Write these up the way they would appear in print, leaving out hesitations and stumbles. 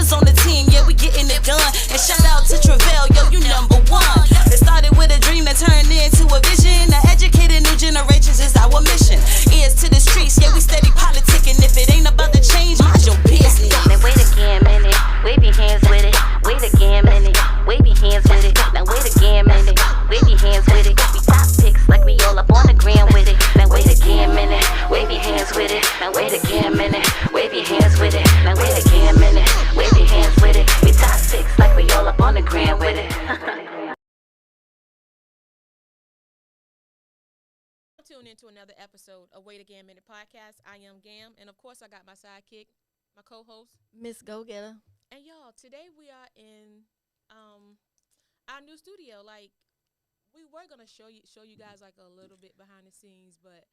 brothers on the team, yeah, we getting it done. And shout out to Travell, yo, you number one. It started with a dream that turned into a vision. To educated new generations is our mission. Ears to the streets, yeah, we steady politicking. If it ain't about to change, mind your business. Now wait again, minute. Wave your hands with it. Wait again, minute. Wave your hands with it. Now wait again, minute. Wave your hands with it. We top picks like we all up on the gram with it. Now wait again, minute. Wave your hands with it. Now wait again, minute. Wave your hands with it. Now wait again, minute. Wave your hands with it. We top picks like we all up on the gram with it. Tune into another episode of Wait Again Minute Podcast. I am Gam, and of course I got my sidekick, my co-host, Miss Go Getter. and y'all. Today we are in our new studio. Like, we were gonna show you guys like a little bit behind the scenes, but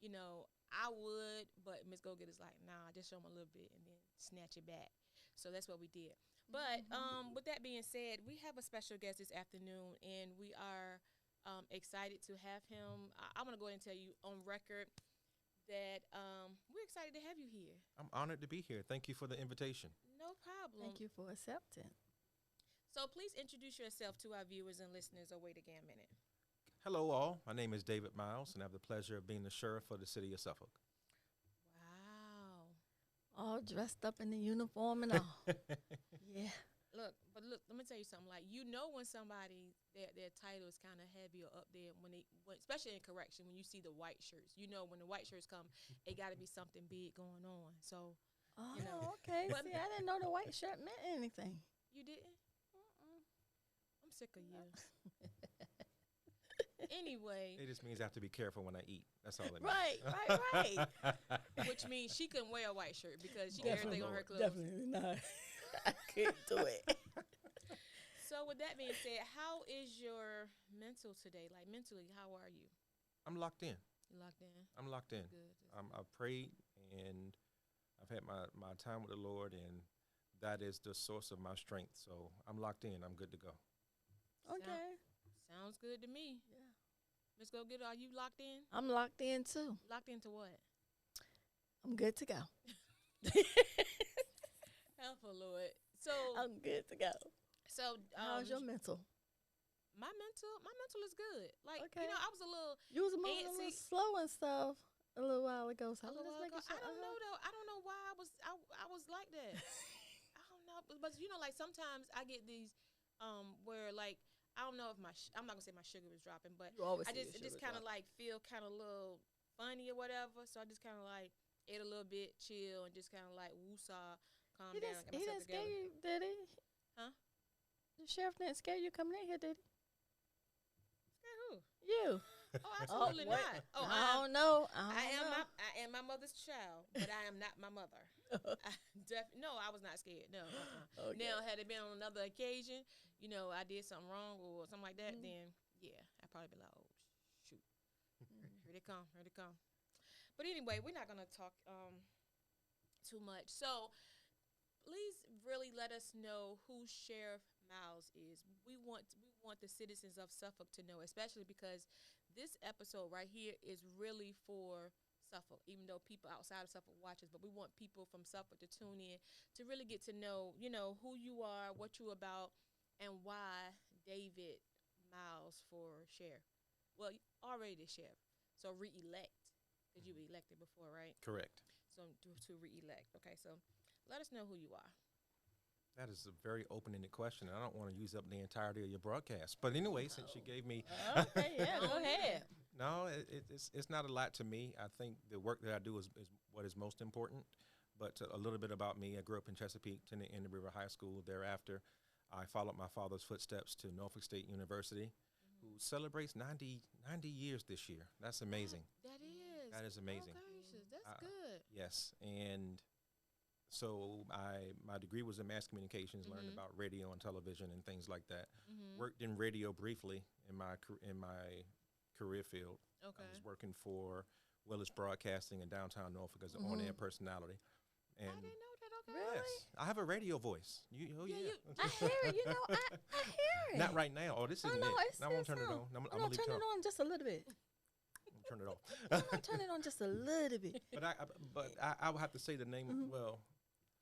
you know I would, but Miss Go Getter's like, nah, just show them a little bit and then snatch it back. So that's what we did. But with that being said, we have a special guest this afternoon, and we are excited to have him. I'm gonna go ahead and tell you on record that we're excited to have you here. I'm honored to be here. Thank you for the invitation. No problem. Thank you for accepting. So please introduce yourself to our viewers and listeners of Wait Again Minute. Hello, all. My name is David Miles, and I have the pleasure of being the sheriff for the city of Suffolk. Wow. All dressed up in the uniform and all. Yeah. Look, let me tell you something. Like, you know when somebody, their title is kind of heavy or up there, when especially in correction, when you see the white shirts. You know when the white shirts come, it got to be something big going on. So, Oh, you know. okay. But- See, I didn't know the white shirt meant anything. You didn't? I'm sick of you. Anyway, It just means I have to be careful when I eat. That's all it means. Right. which means she couldn't wear a white shirt because she got everything on her clothes. Definitely not. I can't do it. So with that being said, how is your mental today? Like, mentally, how are you? I'm locked in. You locked in? I'm locked in. Good. I've prayed, and I've had my time with the Lord, and that is the source of my strength. So I'm locked in. I'm good to go. Okay. Sounds good to me. Yeah. Miss Go Get, are you locked in? I'm locked in too. Locked into what? I'm good to go. Help her, Lord. So, I'm good to go. How's your mental? my mental is good. Like, Okay. you know, I was a little You was moving a Antsy. little slow and stuff a little while ago. So a I'm little just while making ago. sure. I don't know though. I don't know why I was like that. I don't know, but you know, like sometimes I get these where like I don't know if I'm not gonna say my sugar is dropping, but You always I say just your just sugar kind of drop. like feel kind of a little funny or whatever. So I just kind of like ate a little bit, chill, and just kind of like woosah, calm He down, didn't, get he myself didn't scare together. you, did he? Huh? The sheriff didn't scare you coming in here, did he? Scare who? You. Oh, absolutely wait. not. Oh, I don't know. I am my mother's child, but I am not my mother. No, I was not scared. No. Okay. Now, had it been on another occasion, you know, I did something wrong or something like that, then yeah, I'd probably be like, oh shoot, here they come. But anyway, we're not gonna talk too much. So please, really let us know who Sheriff Miles is. We want the citizens of Suffolk to know, especially because this episode right here is really for Suffolk, even though people outside of Suffolk watch us, but we want people from Suffolk to tune in to really get to know, you know, who you are, what you about, and why David Miles for sheriff. Well, already the sheriff, so re-elect, because you were elected before, right? Correct. So to re-elect. Okay, so let us know who you are. That is a very open-ended question. I don't want to use up the entirety of your broadcast. But anyway, since you gave me... Okay, yeah, go ahead. No, it's not a lot to me. I think the work that I do is what is most important. But a little bit about me, I grew up in Chesapeake, attended Indian River High School. Thereafter, I followed my father's footsteps to Norfolk State University, who celebrates 90 years this year. That's amazing. That is amazing. Oh, gracious, that's good. Yes, and so my degree was in mass communications, learned about radio and television and things like that. Worked in radio briefly in my career field. Okay. I was working for Willis Broadcasting in downtown Norfolk as an on-air personality. And I didn't know that. Okay. Really? yes, I have a radio voice. Oh yeah. I hear it, you know, I hear it. Not right now. Oh, this isn't no, it. it's I won't still turn it sound. on. I'm No, gonna leave turn it it on. on just a little bit. Turn it off. No, turn it on just a little bit. But I will have to say the name. Well,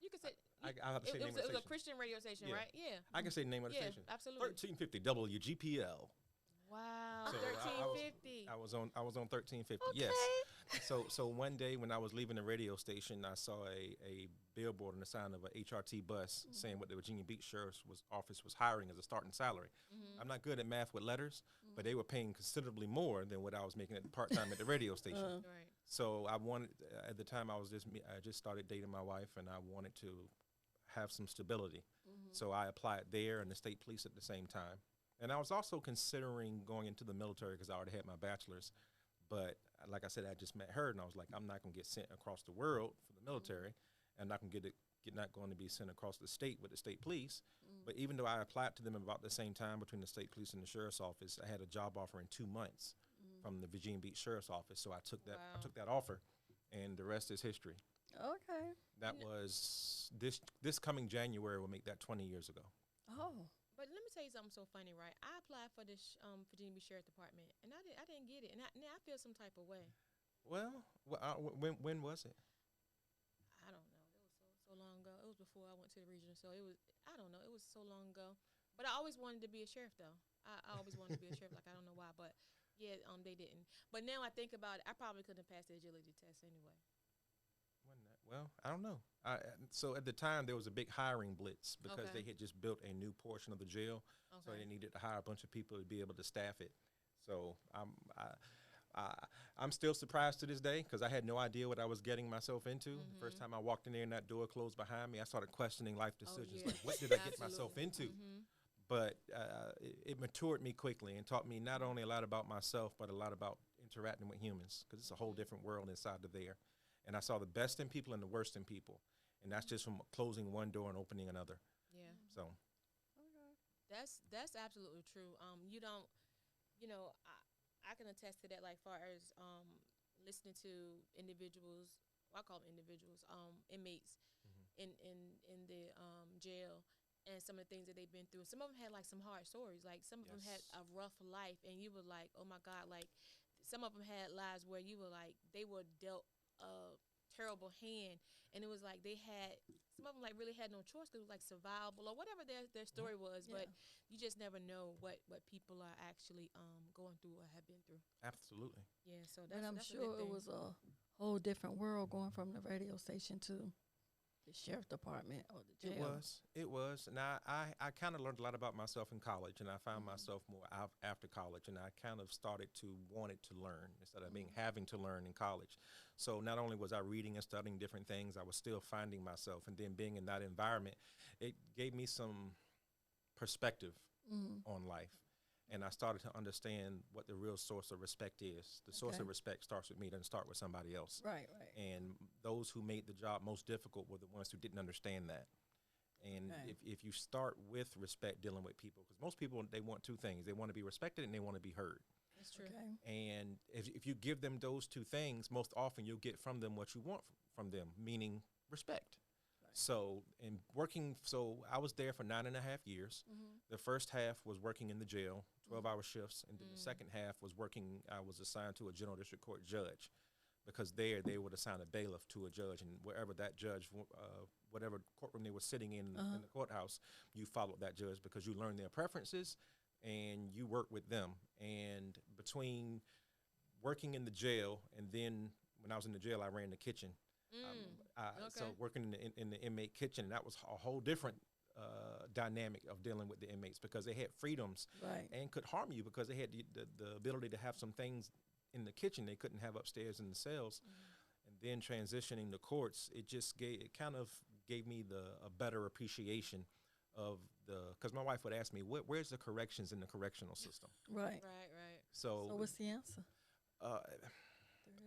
You can say I have to say It name was of the a station. Christian radio station, Yeah. right? Yeah. I can say the name of the Yeah, station. absolutely. 1350 WGPL. Wow. So 1350. I was on 1350. Okay. Yes. So one day when I was leaving the radio station, I saw a billboard on the sign of a HRT bus saying what the Virginia Beach Sheriff's Office was hiring as a starting salary. I'm not good at math with letters, but they were paying considerably more than what I was making at part time at the radio station. Right. So I wanted at the time I just started dating my wife, and I wanted to have some stability. So I applied there and the state police at the same time. And I was also considering going into the military because I already had my bachelor's. But like I said, I just met her, and I was like, I'm not going to get sent across the world for the military, and not going to be sent across the state with the state police. But even though I applied to them about the same time between the state police and the sheriff's office, I had a job offer in 2 months from the Virginia Beach Sheriff's Office. So I took that. Wow. I took that offer, and the rest is history. Okay. That was this coming January will make that 20 years ago. Oh. But let me tell you something so funny, right? I applied for this Virginia Beach Sheriff Department, and I didn't get it, and now I feel some type of way. Well, when was it? I don't know. It was so long ago. It was before I went to the region, so it was I don't know. It was so long ago. But I always wanted to be a sheriff, though. I always wanted to be a sheriff. Like I don't know why, but yeah, they didn't. But now I think about it, I probably couldn't have passed the agility test anyway. Well, I don't know. So at the time, there was a big hiring blitz because Okay. they had just built a new portion of the jail, so Okay. they needed to hire a bunch of people to be able to staff it. So I'm still surprised to this day because I had no idea what I was getting myself into. The first time I walked in there and that door closed behind me, I started questioning life decisions. yeah. Like, what did I get myself Absolutely. into? But it matured me quickly and taught me not only a lot about myself, but a lot about interacting with humans because it's a whole different world inside of there. And I saw the best in people and the worst in people. And that's just from closing one door and opening another. Yeah. So, That's absolutely true. You don't, I can attest to that. Like far as listening to individuals, I call them individuals, inmates in the jail, and some of the things that they've been through. Some of them had like some hard stories. Like some of them had a rough life, and you were like, oh my God. Like some of them had lives where you were like, they were dealt a terrible hand, and it was like they had some of them like really had no choice because it was like survivable or whatever their story was. Yeah. But you just never know what people are actually going through or have been through. absolutely. Yeah, so And I'm that's a sure good it thing. was a whole different world going from the radio station to the sheriff department or the jail. It was. And I kind of learned a lot about myself in college, and I found myself more after college, and I kind of started to wanted to learn instead of being having to learn in college. So not only was I reading and studying different things, I was still finding myself, and then being in that environment, it gave me some perspective on life. And I started to understand what the real source of respect is. The source Okay. of respect starts with me, doesn't start with somebody else. Right. And those who made the job most difficult were the ones who didn't understand that. And Okay. if you start with respect dealing with people, because most people, they want two things. They want to be respected and they want to be heard. That's true. Okay. And if you give them those two things, most often you'll get from them what you want from them, meaning respect. So I was there for 9.5 years. The first half was working in the jail, 12-hour shifts, and then the second half was I was assigned to a general district court judge, because there they would assign a bailiff to a judge, and wherever that judge, whatever courtroom they were sitting in the courthouse, you followed that judge because you learned their preferences and you work with them. And between working in the jail and then when I was in the jail, I ran the kitchen. So Okay. working in the inmate kitchen, that was a whole different dynamic of dealing with the inmates because they had freedoms Right. and could harm you because they had the ability to have some things in the kitchen they couldn't have upstairs in the cells. And then transitioning to courts, it kind of gave me a better appreciation of because my wife would ask me, where's the corrections in the correctional system? Right. Right. So So what's the answer?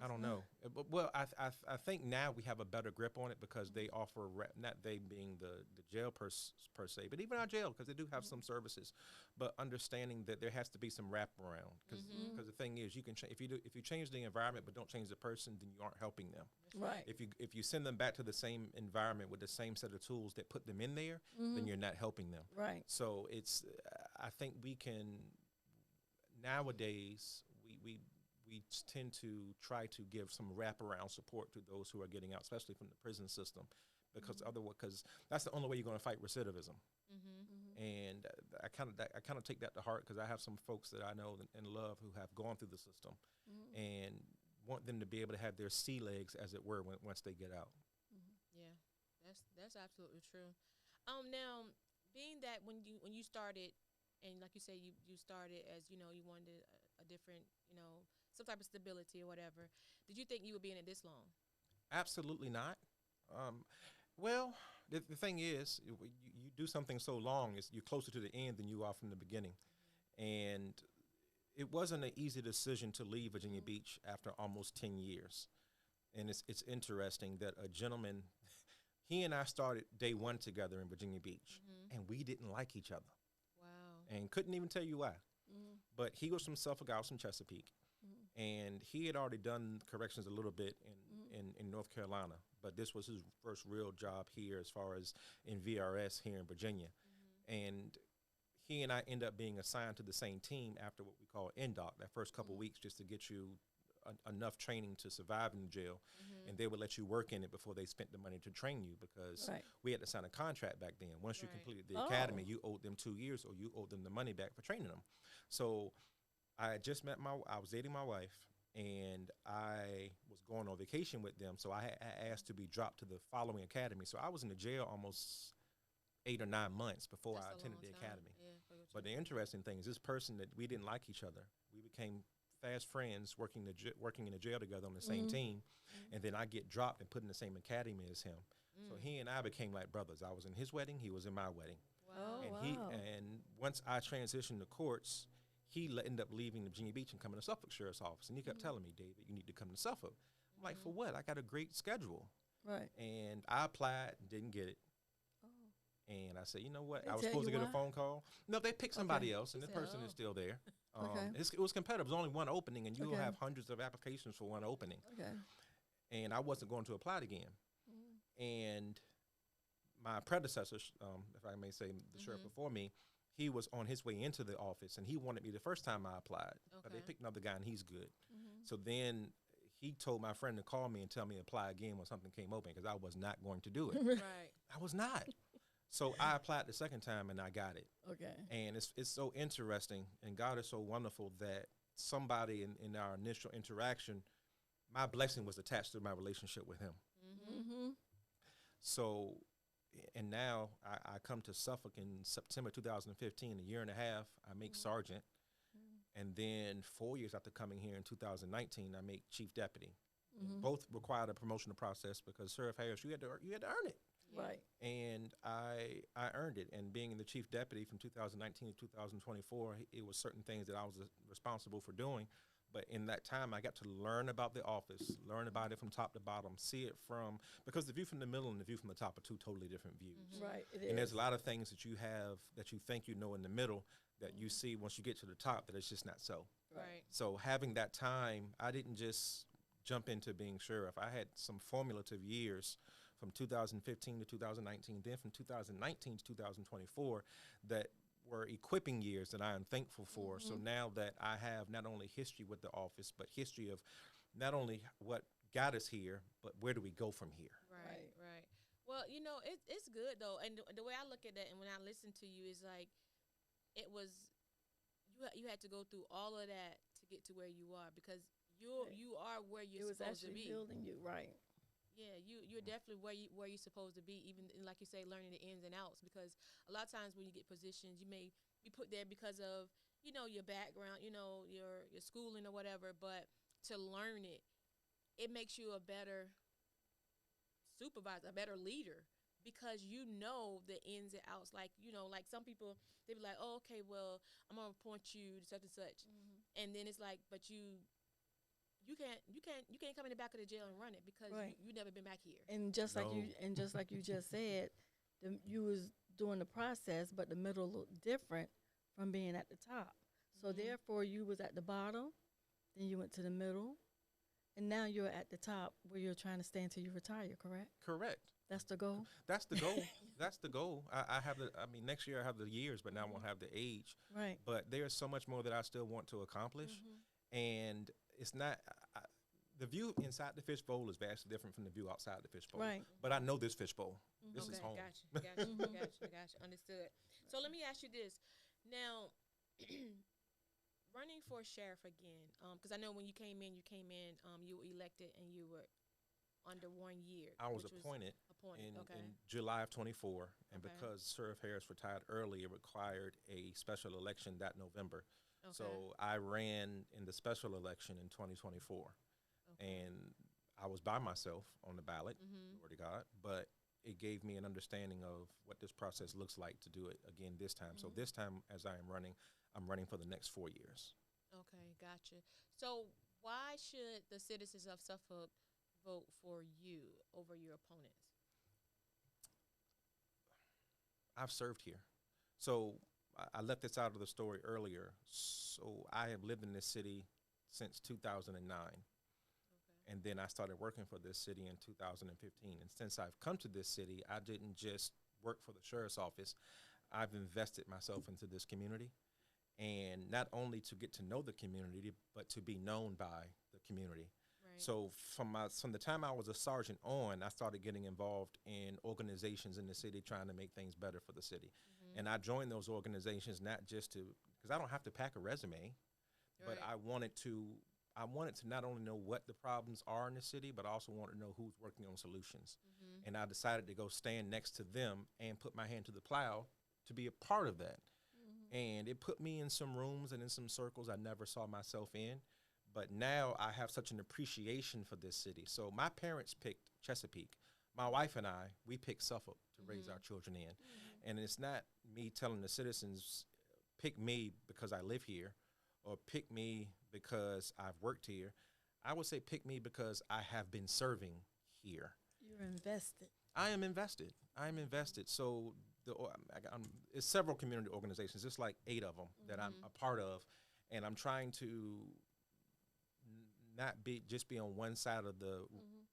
I don't know. Well, I think now we have a better grip on it because they offer, not they being the jail per se, but even our jail, because they do have some services, but understanding that there has to be some wraparound. Because the thing is, you can if you change the environment but don't change the person, then you aren't helping them. Right. If you send them back to the same environment with the same set of tools that put them in there, then you're not helping them. Right. So I think we can, nowadays, we tend to try to give some wraparound support to those who are getting out, especially from the prison system, because because that's the only way you're going to fight recidivism. Mm-hmm. And I kind of take that to heart, because I have some folks that I know and love who have gone through the system, and want them to be able to have their sea legs, as it were, once they get out. Yeah, that's absolutely true. Now, being that when you started, and like you say, you started as, you wanted a different, some type of stability or whatever. Did you think you would be in it this long? Absolutely not. Well, the thing is, you do something so long, you're closer to the end than you are from the beginning. And it wasn't an easy decision to leave Virginia Beach after almost 10 years. And it's interesting that a gentleman, he and I started day one together in Virginia Beach, and we didn't like each other. Wow. And couldn't even tell you why. But he was from Suffolk, I was from Chesapeake. And he had already done corrections a little bit in North Carolina, but this was his first real job here, as far as in VRS here in Virginia. And he and I end up being assigned to the same team after what we call NDOC, that first couple weeks, just to get you enough training to survive in the jail. And they would let you work in it before they spent the money to train you, because we had to sign a contract back then. Once you completed the academy, you owed them 2 years, or you owed them the money back for training them. So I had just I was dating my wife, and I was going on vacation with them. So I asked to be dropped to the following academy. So I was in the jail almost 8 or 9 months before I attended the academy. Yeah, but the interesting thing is, this person that we didn't like each other, we became fast friends, working in the jail together on the same team. And then I get dropped and put in the same academy as him. So he and I became like brothers. I was in his wedding, he was in my wedding. Wow. And once I transitioned to courts, he ended up leaving Virginia Beach and coming to Suffolk Sheriff's Office. And he kept telling me, David, you need to come to Suffolk. I'm like, for what? I got a great schedule. Right. And I applied and didn't get it. And I said, you know what? They I was tell supposed to you get a why? phone call. No, they picked somebody else, and the person is still there. It was competitive. It was only one opening, and you'll have hundreds of applications for one opening. Okay. And I wasn't going to apply again. And my predecessor, if I may say, the sheriff before me, he was on his way into the office, and he wanted me the first time I applied. But they picked another guy, and he's good. So then he told my friend to call me and tell me to apply again when something came open, because I was not going to do it. Right. I was not. So I applied the second time, and I got it. Okay. And it's so interesting, and God is so wonderful that somebody in our initial interaction, my blessing was attached to my relationship with him. So, and now I come to Suffolk in September 2015, a year and a half, I make sergeant. And then 4 years after coming here in 2019, I make chief deputy. Both required a promotional process, because Sheriff Harris, you had to earn it. Right. And I earned it. And being the chief deputy from 2019 to 2024, it was certain things that I was responsible for doing. But in that time, I got to learn about the office, learn about it from top to bottom, see it from, because the view from the middle and the view from the top are two totally different views. Right. It And is. there's a lot of things that you have that you think you know in the middle that you see once you get to the top that it's just not so. Right. So having that time, I didn't just jump into being sheriff. I had some formulative years from 2015 to 2019, then from 2019 to 2024 that were equipping years that I am thankful for. So now that I have not only history with the office, but history of not only what got us here, but where do we go from here? Right. Well, it's good though, and the way I look at that, and when I listen to you, is like, it was, you had to go through all of that to get to where you are, because you are where It you're was supposed to actually be. building you, right? Yeah, you're definitely where you're supposed to be, even like you say, learning the ins and outs. Because a lot of times when you get positions, you may be put there because of your background, your schooling or whatever. But to learn it, it makes you a better supervisor, a better leader, because you know the ins and outs. Like like some people, they be like, oh, okay, well, I'm gonna appoint you to such and such, and then it's like, but you can't come in the back of the jail and run it, because Right. you never been back here. And just like No. you just said, you was doing the process, but the middle looked different from being at the top. So therefore, you was at the bottom, then you went to the middle, and now you're at the top where you're trying to stay until you retire. Correct? Correct. That's the goal. That's the goal. That's the goal. I have next year I have the years, but now I won't have the age. Right. But there's so much more that I still want to accomplish. And it's not, The view inside the fishbowl is vastly different from the view outside the fishbowl. Right. But I know this fishbowl. This is home. Gotcha. Understood. So let me ask you this. Now, running for sheriff again, because I know when you came in, you were elected and you were under 1 year. I was which appointed in okay. July of 24, and Okay. because Sheriff Harris retired early, it required a special election that November. Okay. So I ran in the special election in 2024, Okay. and I was by myself on the ballot, Mhm. glory to God, but it gave me an understanding of what this process looks like to do it again this time. So this time, as I am running, I'm running for the next 4 years. Okay, gotcha. So why should the citizens of Suffolk vote for you over your opponents? I've served here. So I left this out of the story earlier. So I have lived in this city since 2009. And then I started working for this city in 2015. And since I've come to this city, I didn't just work for the sheriff's office. I've invested myself into this community. And not only to get to know the community, but to be known by the community. Right. So from the time I was a sergeant on, I started getting involved in organizations in the city trying to make things better for the city. And I joined those organizations not just because I don't have to pack a resume, but I wanted to not only know what the problems are in the city, but I also wanted to know who's working on solutions. And I decided to go stand next to them and put my hand to the plow to be a part of that. And it put me in some rooms and in some circles I never saw myself in. But now I have such an appreciation for this city. So my parents picked Chesapeake. My wife and I, we picked Suffolk to raise our children in. And it's not me telling the citizens, pick me because I live here, or pick me because I've worked here. I would say pick me because I have been serving here. You're invested. I am invested. So it's several community organizations. It's like 8 of them that I'm a part of, and I'm trying to not be on one side of the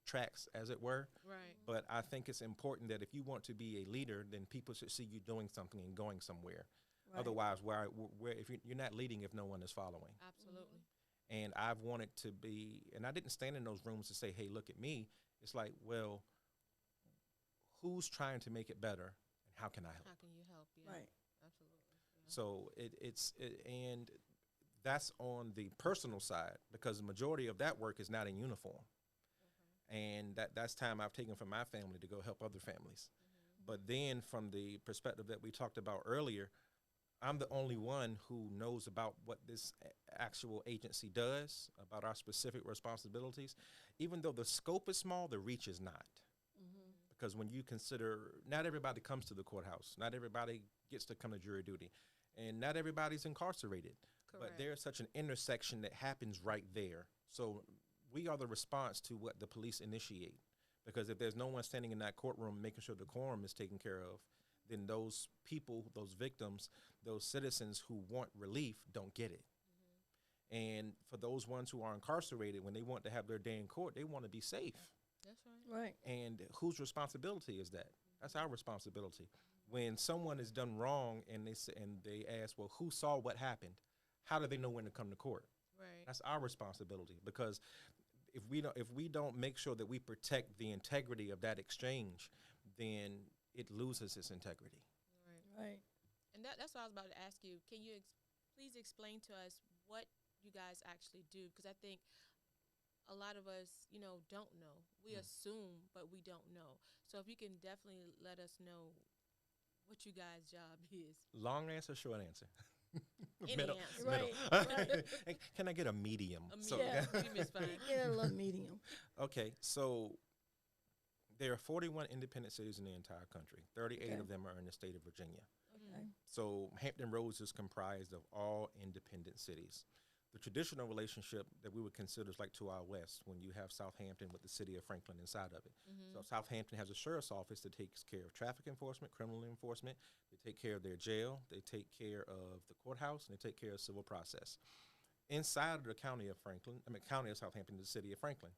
tracks, as it were. Right. But I think it's important that if you want to be a leader, then people should see you doing something and going somewhere. Right. Otherwise, where if you're not leading if no one is following. Absolutely. And I've wanted to be, and I didn't stand in those rooms to say, hey, look at me. It's like, well, who's trying to make it better, and how can I help? How can you help? Yeah. Right. Absolutely. Yeah. So and that's on the personal side, because the majority of that work is not in uniform. And that's time I've taken from my family to go help other families. But then from the perspective that we talked about earlier, I'm the only one who knows about what this actual agency does, about our specific responsibilities. Even though the scope is small, the reach is not. Because when you consider, not everybody comes to the courthouse, not everybody gets to come to jury duty, and not everybody's incarcerated. Correct. But there's such an intersection that happens right there. So we are the response to what the police initiate. Because if there's no one standing in that courtroom making sure the quorum is taken care of, then those people, those victims, those citizens who want relief don't get it. And for those ones who are incarcerated, when they want to have their day in court, they want to be safe. That's right. Right. And whose responsibility is that? That's our responsibility. When someone is done wrong and they ask, well, who saw what happened? How do they know when to come to court? Right. That's our responsibility, because if we don't make sure that we protect the integrity of that exchange, then it loses its integrity. Right. Right. And that's what I was about to ask you. Can you please explain to us what you guys actually do? Because I think a lot of us, don't know. We assume, but we don't know. So if you can definitely let us know what you guys' job is. Long answer, short answer. Any Middle. answer. Right. Hey, can I get a medium? Yeah. Medium is fine. Get a little medium. Okay, so there are 41 independent cities in the entire country. 38 Okay. of them are in the state of Virginia. Okay. So Hampton Roads is comprised of all independent cities. The traditional relationship that we would consider is like to our west, when you have Southampton with the city of Franklin inside of it. So Southampton has a sheriff's office that takes care of traffic enforcement, criminal enforcement. They take care of their jail. They take care of the courthouse, and they take care of civil process. Inside of the county of Southampton, the city of Franklin.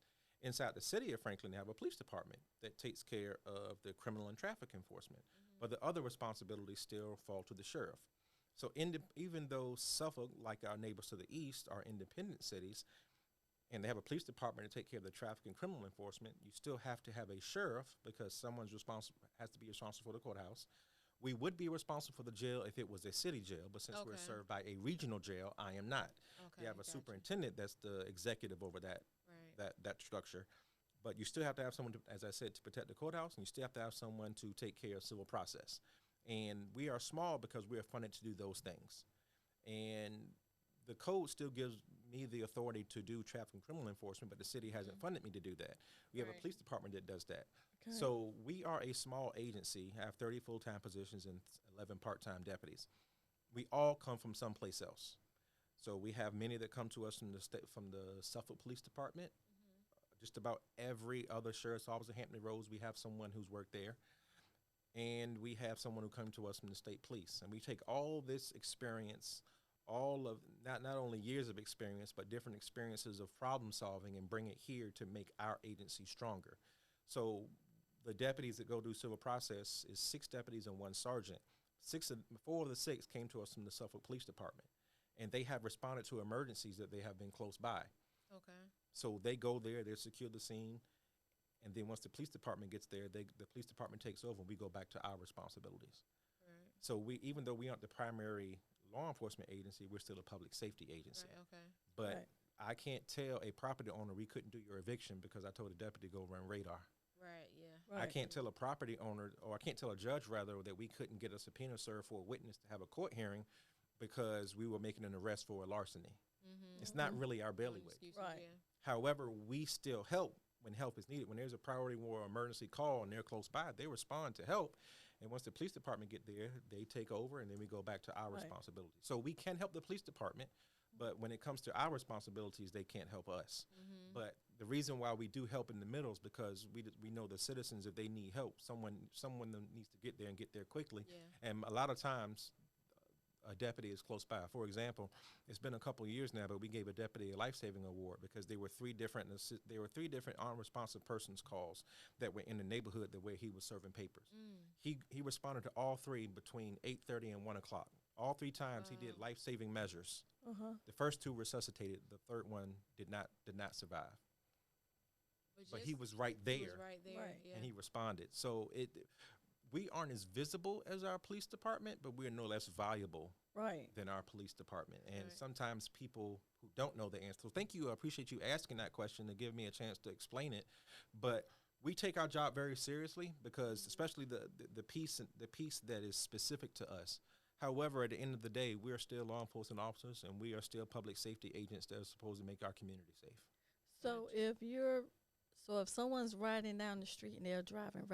Inside the city of Franklin, they have a police department that takes care of the criminal and traffic enforcement. But the other responsibilities still fall to the sheriff. So even though Suffolk, like our neighbors to the east, are independent cities, and they have a police department to take care of the traffic and criminal enforcement, you still have to have a sheriff because someone's responsible, has to be responsible for the courthouse. We would be responsible for the jail if it was a city jail, but since we're Okay. served by a regional jail, I am not. Okay. You have a gotcha. superintendent that's the executive over Right. that structure. But you still have to have someone, to, as I said, to protect the courthouse, and you still have to have someone to take care of civil process. And we are small because we are funded to do those things. And the code still gives me the authority to do traffic and criminal enforcement, but the city hasn't funded me to do that. We have a Right. police department that does that. Okay. So we are a small agency, have 30 full-time positions and 11 part-time deputies. We all come from someplace else. So we have many that come to us from the Suffolk Police Department. Just about every other sheriff's office in Hampton Roads, we have someone who's worked there. And we have someone who comes to us from the state police. And we take all this experience, all of not only years of experience, but different experiences of problem solving and bring it here to make our agency stronger. So the deputies that go do civil process is 6 deputies and 1 sergeant. 4 of the 6 came to us from the Suffolk Police Department. And they have responded to emergencies that they have been close by. Okay. So they go there, they secure the scene, and then once the police department gets there, the police department takes over, and we go back to our responsibilities. Right. So even though we aren't the primary law enforcement agency, we're still a public safety agency. Right. Okay. But Right. I can't tell a property owner we couldn't do your eviction because I told the deputy to go run radar. Right. Yeah. I can't tell a property owner, or I can't tell a judge rather, that we couldn't get a subpoena served for a witness to have a court hearing because we were making an arrest for a larceny. Mm-hmm. It's not really our bailiwick. Right. Yeah. However, we still help when help is needed. When there's a priority war emergency call and they're close by, they respond to help. And once the police department get there, they take over, and then we go back to our Right. responsibility. So we can help the police department, but when it comes to our responsibilities, they can't help us. Mm-hmm. But the reason why we do help in the middle is because we know the citizens, if they need help, someone needs to get there and get there quickly. Yeah. And a lot of times, a deputy is close by. For example, it's been a couple of years now, but we gave a deputy a life-saving award because there were 3 different unresponsive persons calls that were in the neighborhood the way he was serving papers. He responded to all 3 between 8:30 and 1 o'clock. All 3 times he did Wow. life-saving measures. Uh-huh. The first 2 resuscitated. The third one did not survive. But he was right He there, was right there. Right. Yeah. and he responded. So we aren't as visible as our police department, but we're no less valuable Right. than our police department. And Right. sometimes people who don't know the answer. So thank you. I appreciate you asking that question to give me a chance to explain it. But we take our job very seriously because especially the piece that is specific to us. However, at the end of the day, we're still law enforcement officers, and we are still public safety agents that are supposed to make our community safe. So if someone's riding down the street and they're driving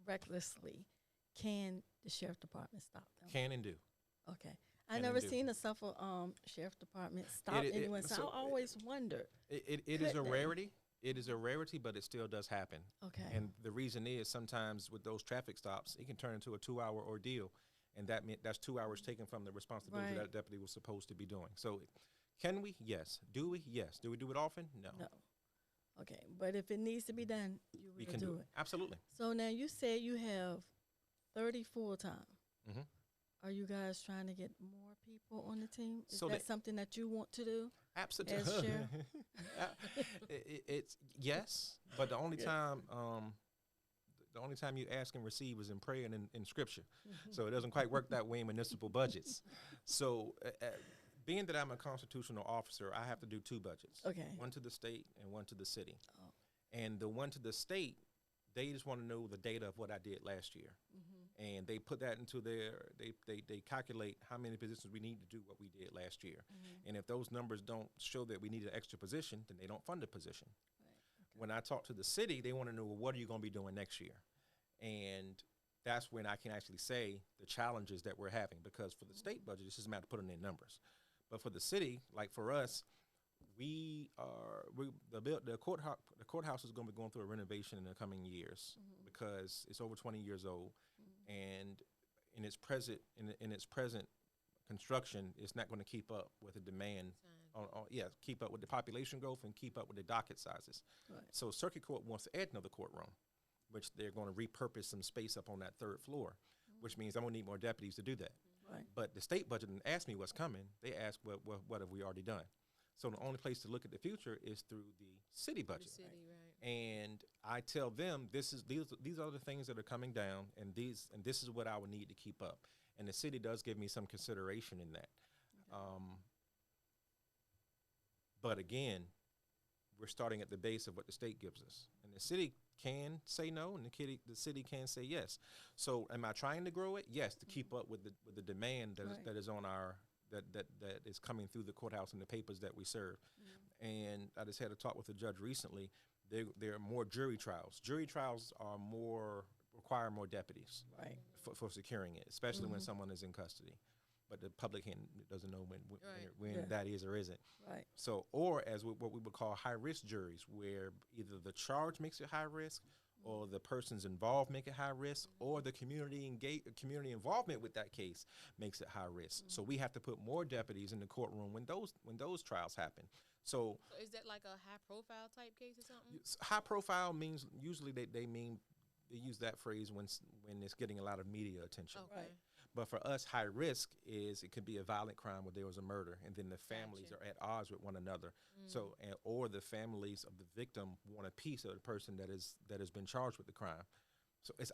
recklessly, can the sheriff department stop them? Can and do. Okay. I Can never and do. seen the Suffolk sheriff department stop anyone, so so I always wondered. It is a Could they? rarity. It is a rarity, but it still does happen. Okay. And the reason is sometimes with those traffic stops, it can turn into a 2-hour ordeal, and that's 2 hours taken from the responsibility Right. that deputy was supposed to be doing. So, can we? Yes. Do we? Yes. Do we do it often? No. No. Okay, but if it needs to be done, you We will can do it. Absolutely. So now you said you have 30 full-time. Mhm. Are you guys trying to get more people on the team? Is So that the- something that you want to do? Absolutely. As sheriff? It's yes, but the only time you ask and receive is in prayer and in scripture. So it doesn't quite work that way in municipal budgets. So being that I'm a constitutional officer, I have to do 2 budgets. Okay. One to the state and one to the city. Oh. And the one to the state, they just want to know the data of what I did last year. And they put that into they calculate how many positions we need to do what we did last year. And if those numbers don't show that we need an extra position, then they don't fund the position. When I talk to the city, they want to know, well, what are you going to be doing next year? And that's when I can actually say the challenges that we're having, because for the state budget, it's just a matter of putting in numbers. But for the city, like for us, the courthouse is going to be going through a renovation in the coming years because it's over 20 years old, and in its present construction, it's not going to keep up with the demand. Keep up with the population growth and keep up with the docket sizes. Right. So Circuit Court wants to add another courtroom, which they're going to repurpose some space up on that 3rd floor, which means I'm going to need more deputies to do that. Right. But the state budget didn't ask me what's coming. They asked, what have we already done? So the only place to look at the future is through the city The budget. city, right? And I tell them these are the things that are coming down, and this is what I would need to keep up. And the city does give me some consideration in that. But again, we're starting at the base of what the state gives us, and the city can say no, and the city can say yes. So, am I trying to grow it? Yes, to keep up with the demand that is on our that is coming through the courthouse and the papers that we serve. And I just had a talk with a judge recently. There are more jury trials. Jury trials require more deputies for securing it, especially when someone is in custody. But the public doesn't know when that is or isn't. Right. So, or as what we would call high-risk juries, where either the charge makes it high risk, or the persons involved make it high risk, or the community involvement with that case makes it high risk. So we have to put more deputies in the courtroom when those trials happen. So is that like a high-profile type case or something? high profile means usually they use that phrase when it's getting a lot of media attention. Okay. Right. But for us, high risk is it could be a violent crime where there was a murder, and then the families are at odds with one another. So, or the families of the victim want a piece of the person that has been charged with the crime. So it's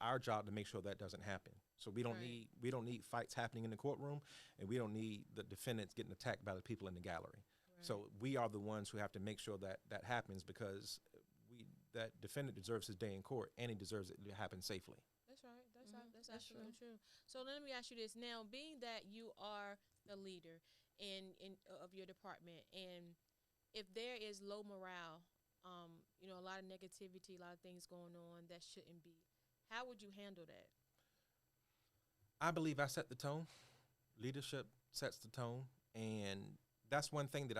our job to make sure that doesn't happen. So we don't need fights happening in the courtroom, and we don't need the defendants getting attacked by the people in the gallery. Right. So we are the ones who have to make sure that happens, because that defendant deserves his day in court, and he deserves it to happen safely. That's right. That's absolutely true. So let me ask you this now: being that you are the leader of your department, and if there is low morale, a lot of negativity, a lot of things going on that shouldn't be, how would you handle that? I believe I set the tone. Leadership sets the tone, and that's one thing that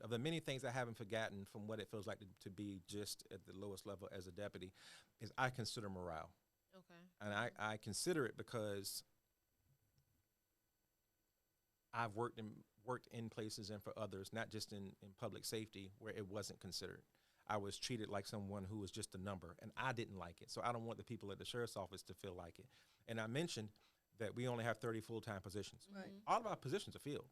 of the many things I haven't forgotten from what it feels like to be just at the lowest level as a deputy, is I consider morale. Okay. And I consider it because I've worked in places and for others, not just in public safety, where it wasn't considered. I was treated like someone who was just a number, and I didn't like it. So I don't want the people at the sheriff's office to feel like it. And I mentioned that we only have 30 full-time positions. Right. All of our positions are filled.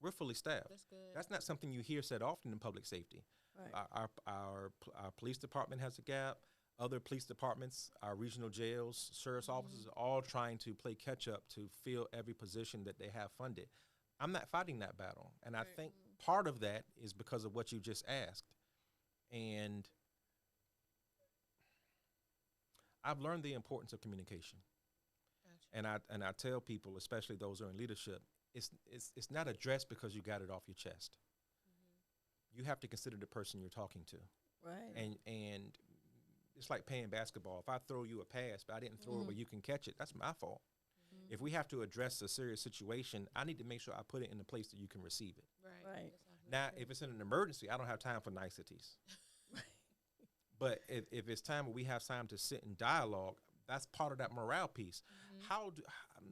We're fully staffed. That's good. That's not something you hear said often in public safety. Right. Our police department has a gap. Other police departments, our regional jails, sheriff's offices, are all trying to play catch up to fill every position that they have funded. I'm not fighting that battle. And I think part of that is because of what you just asked. And I've learned the importance of communication. Gotcha. And I tell people, especially those who are in leadership, it's not addressed because you got it off your chest. You have to consider the person you're talking to. Right. And it's like playing basketball. If I throw you a pass, but I didn't throw it where you can catch it, that's my fault. If we have to address a serious situation, I need to make sure I put it in a place that you can receive it. Right. Right. Now, if it's in an emergency, I don't have time for niceties. But if it's time where we have time to sit in dialogue, that's part of that morale piece.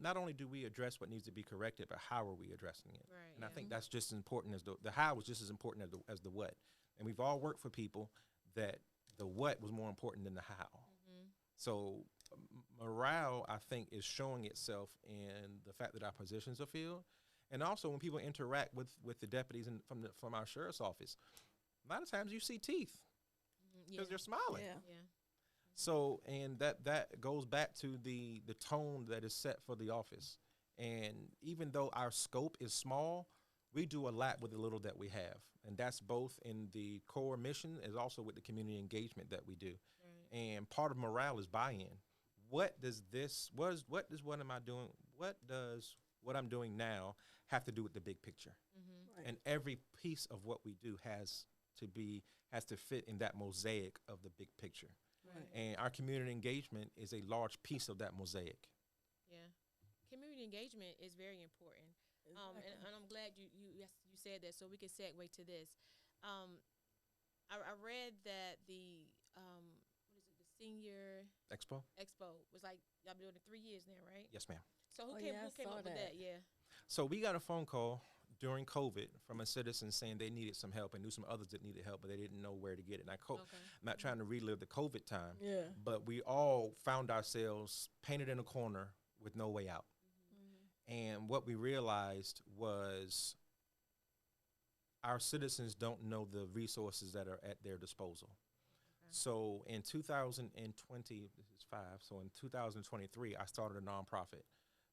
Not only do we address what needs to be corrected, but how are we addressing it? Right, And I think that's just as important as the how is just as important as the what. And we've all worked for people that the what was more important than the how. So morale, I think, is showing itself in the fact that our positions are filled, and also when people interact with the deputies from our sheriff's office. A lot of times you see teeth because they're smiling. Yeah. So, and that goes back to the tone that is set for the office. And even though our scope is small, we do a lot with the little that we have. And that's both in the core mission as also with the community engagement that we do. Right. And part of morale is buy-in. What does what I'm doing now have to do with the big picture? Right. And every piece of what we do has to fit in that mosaic of the big picture. Right. And our community engagement is a large piece of that mosaic. Yeah. Community engagement is very important. Exactly. And I'm glad you said that, so we can segue to this. I read that the senior Expo? was like, y'all been doing it 3 years now, right? Yes, ma'am. So who Oh, came yeah, I up saw with that. that? Yeah. So we got a phone call during COVID from a citizen saying they needed some help and knew some others that needed help, but they didn't know where to get it. And I'm not trying to relive the COVID time, Yeah. but we all found ourselves painted in a corner with no way out. And what we realized was our citizens don't know the resources that are at their disposal. So in 2020, this is 5. So in 2023, I started a nonprofit,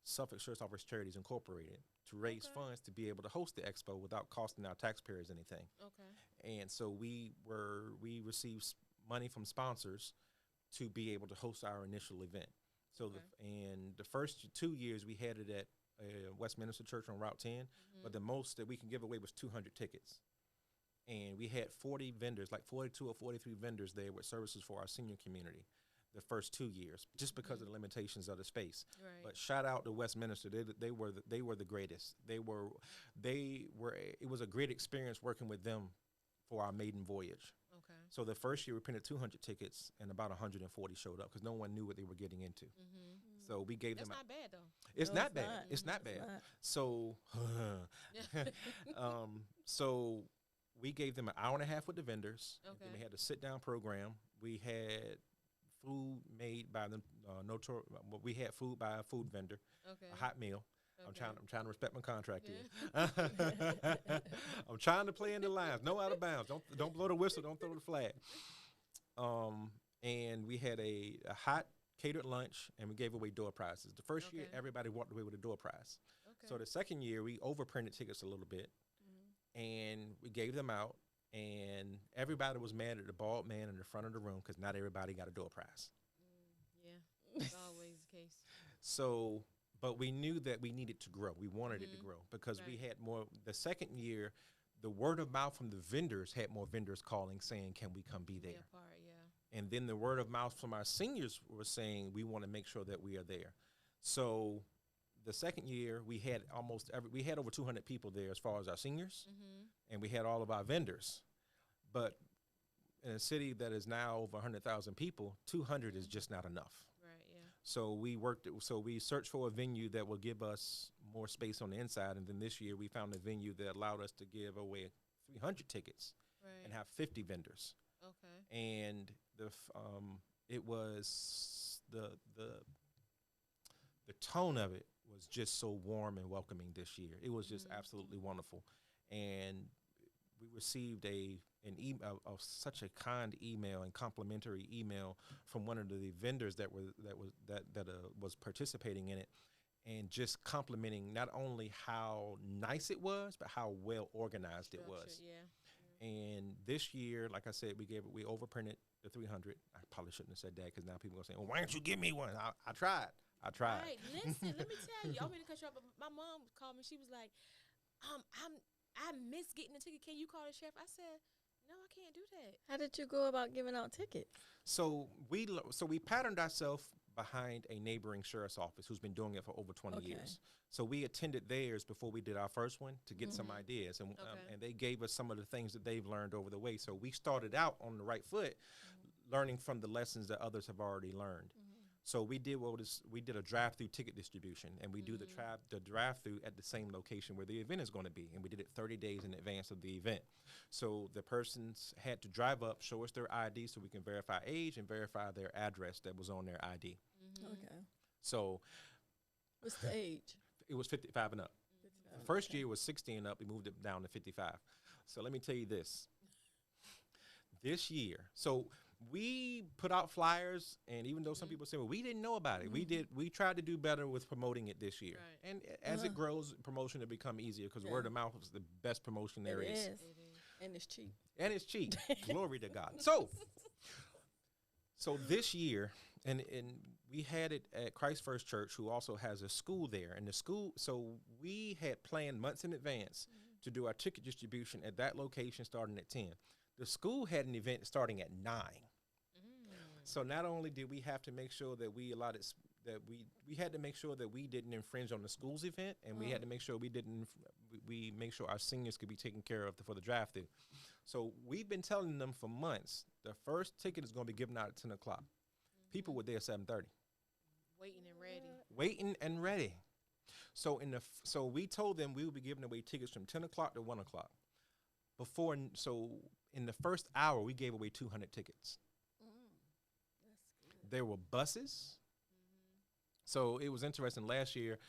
Suffolk Sheriff's Office Charities Incorporated, to raise funds to be able to host the expo without costing our taxpayers anything. Okay. And so we received money from sponsors to be able to host our initial event. So the first 2 years we had it at Westminster Church on Route 10, but the most that we can give away was 200 tickets. And we had 40 vendors, like 42 or 43 vendors there with services for our senior community the first 2 years, just because of the limitations of the space. Right. But shout out to Westminster, they were the greatest. It was a great experience working with them for our maiden voyage. Okay. So the first year we printed 200 tickets and about 140 showed up because no one knew what they were getting into. So we gave That's them. not bad though. It's No, not it's bad. not. It's not It's bad. not. So, so we gave them an hour and a half with the vendors. And then Okay. we had a sit down program. We had food made by the we had food by a food vendor, Okay. a hot meal. Okay. I'm trying to respect my contract Yeah. here. I'm trying to play in the lines. No out of bounds. Don't blow the whistle. Don't throw the flag. And we had a hot catered lunch, and we gave away door prizes. The first year, Okay. everybody walked away with a door prize. Okay. So the second year, we overprinted tickets a little bit, and we gave them out, and everybody was mad at the bald man in the front of the room because not everybody got a door prize. Yeah. It's always the case. So, but we knew that we needed to grow. We wanted it to Mhm. grow because we Right. had more. The second year, the word of mouth from the vendors had more vendors calling saying, "Can we come be Be there?" a part, yeah. And then the word of mouth from our seniors was saying, "We want to make sure that we are there." So the second year, we had we had over 200 people there as far as our seniors, and we had all of our vendors. But in a city that is now over 100,000 people, 200 is just not enough. Right, yeah. So we searched for a venue that will give us more space on the inside. And then this year we found a venue that allowed us to give away 300 tickets Right. and have 50 vendors. Okay. And it was the tone of it was just so warm and welcoming this year. It was just absolutely wonderful. And we received an email of such a kind email and complimentary email from one of the vendors that was participating in it, and just complimenting not only how nice it was, but how well organized it was. Structured, yeah. And this year, like I said, we overprinted the 300. I probably shouldn't have said that because now people are going to say, "Well, why didn't you give me one?" I tried. Right. Listen, let me tell you. I'm going to cut you off. But my mom called me. She was like, I miss getting the ticket. Can you call the sheriff? I said, no, I can't do that. How did you go about giving out tickets? So we patterned ourselves behind a neighboring sheriff's office who's been doing it for over 20 Okay. years. So we attended theirs before we did our first one to get some ideas, and Okay. and they gave us some of the things that they've learned over the way. So we started out on the right foot, learning from the lessons that others have already learned. So we did a drive-through ticket distribution, and we do the drive-through at the same location where the event is going to be, and we did it 30 days in advance of the event. So the persons had to drive up, show us their ID so we can verify age and verify their address that was on their ID. Okay. So What's the age? it was 55 and up. The first year was 60 and up. We moved it down to 55. So let me tell you this. This year, so we put out flyers, and even though some people say, well, we didn't know about it, we tried to do better with promoting it this year. Right. And as it grows, promotion will become easier because word of mouth is the best promotion there It is. is. It is. And it's cheap. And it's cheap. Glory to God. So this year, and we had it at Christ First Church, who also has a school there. And the school, so we had planned months in advance to do our ticket distribution at that location starting at 10. The school had an event starting at 9. So not only did we have to make sure that we allotted we had to make sure that we didn't infringe on the school's event, and we had to make sure we make sure our seniors could be taken care of for the drive-through. So we've been telling them for months the first ticket is going to be given out at 10 o'clock. People were there at 7:30. Waiting and ready. Waiting and ready. So so we told them we would be giving away tickets from 10 o'clock to 1 o'clock. So in the first hour, we gave away 200 tickets. There were buses. So it was interesting. Last year,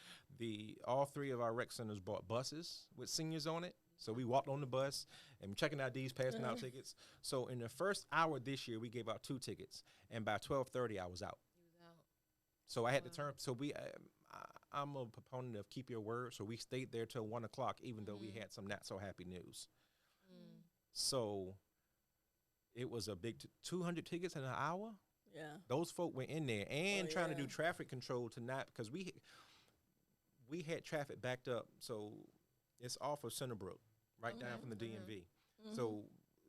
all three of our rec centers bought buses with seniors on it. So we walked on the bus and checking IDs, passing out tickets. So in the first hour this year, we gave out 2 tickets, and by 12:30, I was out. You was out. So I had to turn. So I'm a proponent of keep your word. So we stayed there till 1 o'clock, even though we had some not so happy news. So it was a big 200 tickets in an hour. Yeah. Those folk went in there and trying to yeah. do traffic control to not, because we had traffic backed up. So it's off of Centerbrook, right down from the DMV. So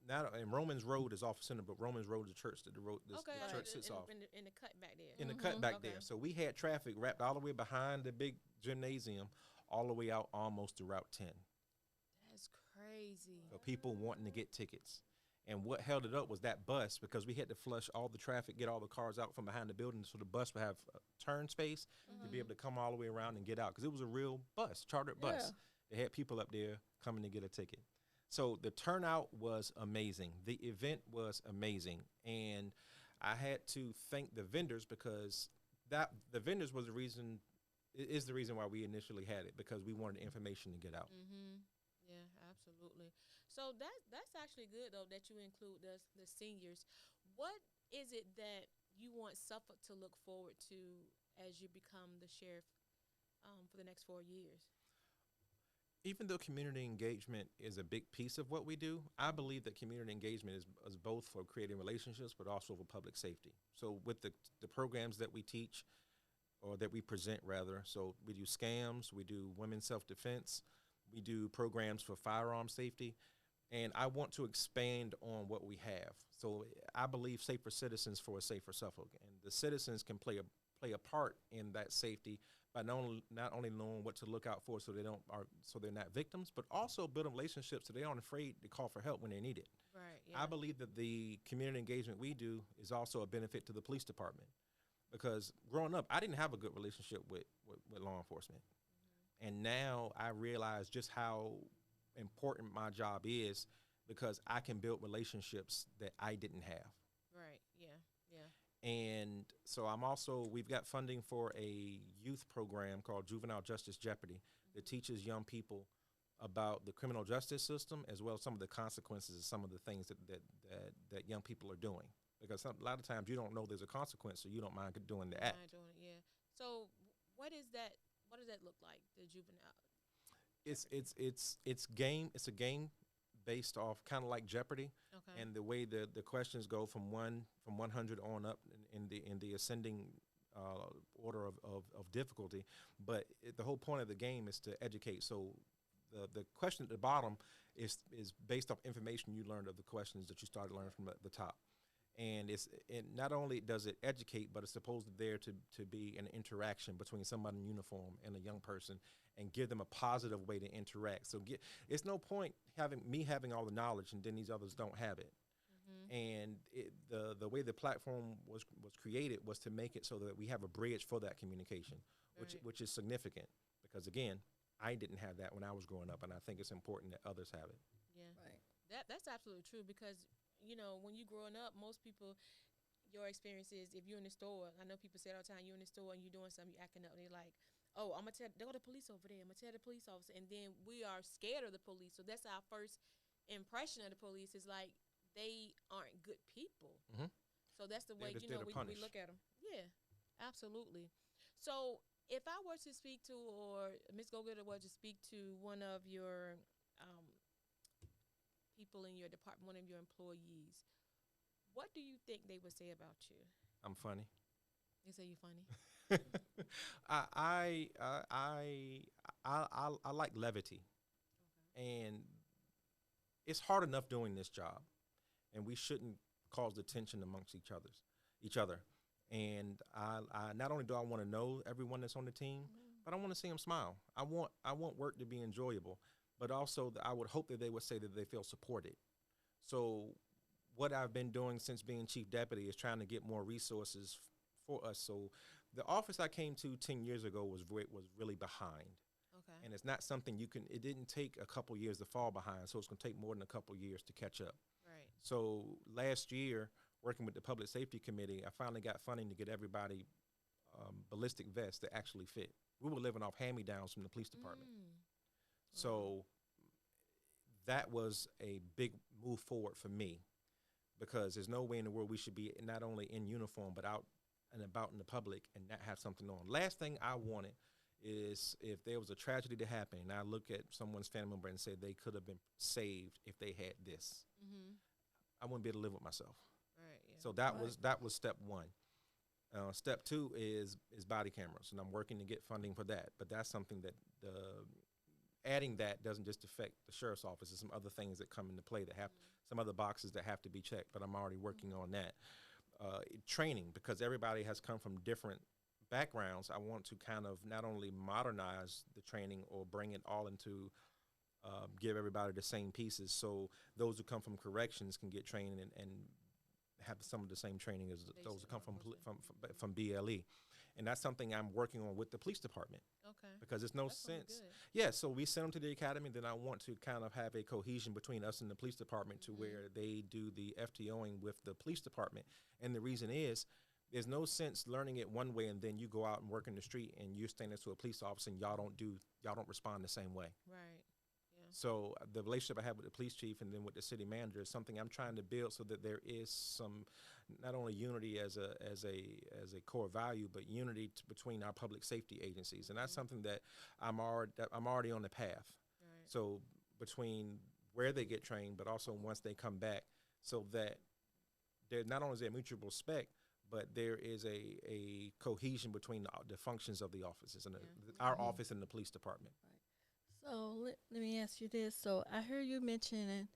now, and Romans Road is off of Centerbrook. Romans Road is the church that the church sits off. In the cut back there. In the cut back there. So we had traffic wrapped all the way behind the big gymnasium, all the way out almost to Route 10. That's crazy. So people wanting to get tickets. And what held it up was that bus, because we had to flush all the traffic, get all the cars out from behind the building, so the bus would have turn space to be able to come all the way around and get out. Because it was a real bus, chartered bus. They had people up there coming to get a ticket. So the turnout was amazing. The event was amazing. And I had to thank the vendors, because the vendors is the reason why we initially had it, because we wanted the information to get out. Yeah, absolutely. So that's actually good though that you include the seniors. What is it that you want Suffolk to look forward to as you become the sheriff for the next 4 years? Even though community engagement is a big piece of what we do, I believe that community engagement is both for creating relationships, but also for public safety. So with the programs that we teach, or that we present rather, so we do scams, we do women's self-defense, we do programs for firearm safety, and I want to expand on what we have. So I believe safer citizens for a safer Suffolk, and the citizens can play a part in that safety by not only knowing what to look out for, so they're not victims, but also building relationships so they aren't afraid to call for help when they need it. Right. Yeah. I believe that the community engagement we do is also a benefit to the police department, because growing up, I didn't have a good relationship with law enforcement, and now I realize just how important my job is, because I can build relationships that I didn't have. Right. Yeah. And so we've got funding for a youth program called Juvenile Justice Jeopardy that teaches young people about the criminal justice system, as well as some of the consequences of some of the things that young people are doing. Because a lot of times you don't know there's a consequence, so you don't mind doing the act. Yeah. So what is that? What does that look like? The juvenile. It's a game based off kind of like Jeopardy, and the way the questions go from 100 on up in the ascending order of difficulty. But the whole point of the game is to educate. So the question at the bottom is based off information you learned of the questions that you started learning from the top. And not only does it educate, but it's supposed there to be an interaction between somebody in uniform and a young person, and give them a positive way to interact. So it's no point having all the knowledge and then these others don't have it. And the way the platform was created was to make it so that we have a bridge for that communication, which is significant, because again, I didn't have that when I was growing up, and I think it's important that others have it. Yeah, right. That's absolutely true, because when you growing up, most people, your experience is if you're in the store. I know people say all the time, you're in the store and you're doing something, you're acting up, and they're like, oh, I'm gonna tell the police over there. I'm gonna tell the police officer, and then we are scared of the police. So that's our first impression of the police, is like they aren't good people. So that's the way we look at them. Yeah, absolutely. So if I were to speak to, or Ms. Go-Getter were to speak to one of your people in your department, one of your employees, what do you think they would say about you? I'm funny. They say you funny. I like levity, and it's hard enough doing this job, and we shouldn't cause the tension amongst each other. And I not only do I want to know everyone that's on the team, but I want to see them smile. I want work to be enjoyable, but also I would hope that they would say that they feel supported. So what I've been doing since being chief deputy is trying to get more resources for us. So the office I came to 10 years ago was really behind. Okay. And it's not something it didn't take a couple years to fall behind, so it's going to take more than a couple years to catch up. Right. So last year, working with the Public Safety Committee, I finally got funding to get everybody ballistic vests that actually fit. We were living off hand-me-downs from the police department. So that was a big move forward for me, because there's no way in the world we should be not only in uniform but out and about in the public and not have something on. Last thing I wanted is if there was a tragedy to happen and I look at someone's family member and say they could have been saved if they had this. I wouldn't be able to live with myself. Right. Yeah. So that was step one. Step two is body cameras, and I'm working to get funding for that. But that's something that adding that doesn't just affect the sheriff's office. There's some other things that come into play that have some other boxes that have to be checked. But I'm already working on that. Training, because everybody has come from different backgrounds. I want to kind of not only modernize the training or bring it all into give everybody the same pieces, so those who come from corrections can get trained and have some of the same training as those who come from BLE. And that's something I'm working on with the police department. Okay. Because there's no sense. Yeah, so we send them to the academy, then I want to kind of have a cohesion between us and the police department to where they do the FTOing with the police department. And the reason is, there's no sense learning it one way and then you go out and work in the street and you're standing next to a police officer and y'all don't respond the same way. Right. Yeah. So the relationship I have with the police chief and then with the city manager is something I'm trying to build so that there is some, not only unity as a core value, but unity between our public safety agencies. And that's something that I'm already on the path. Right. So between where they get trained, but also once they come back, so that there not only is there mutual respect, but there is a cohesion between the functions of the offices and our office and the police department. Right. So let me ask you this. So I heard you mentioning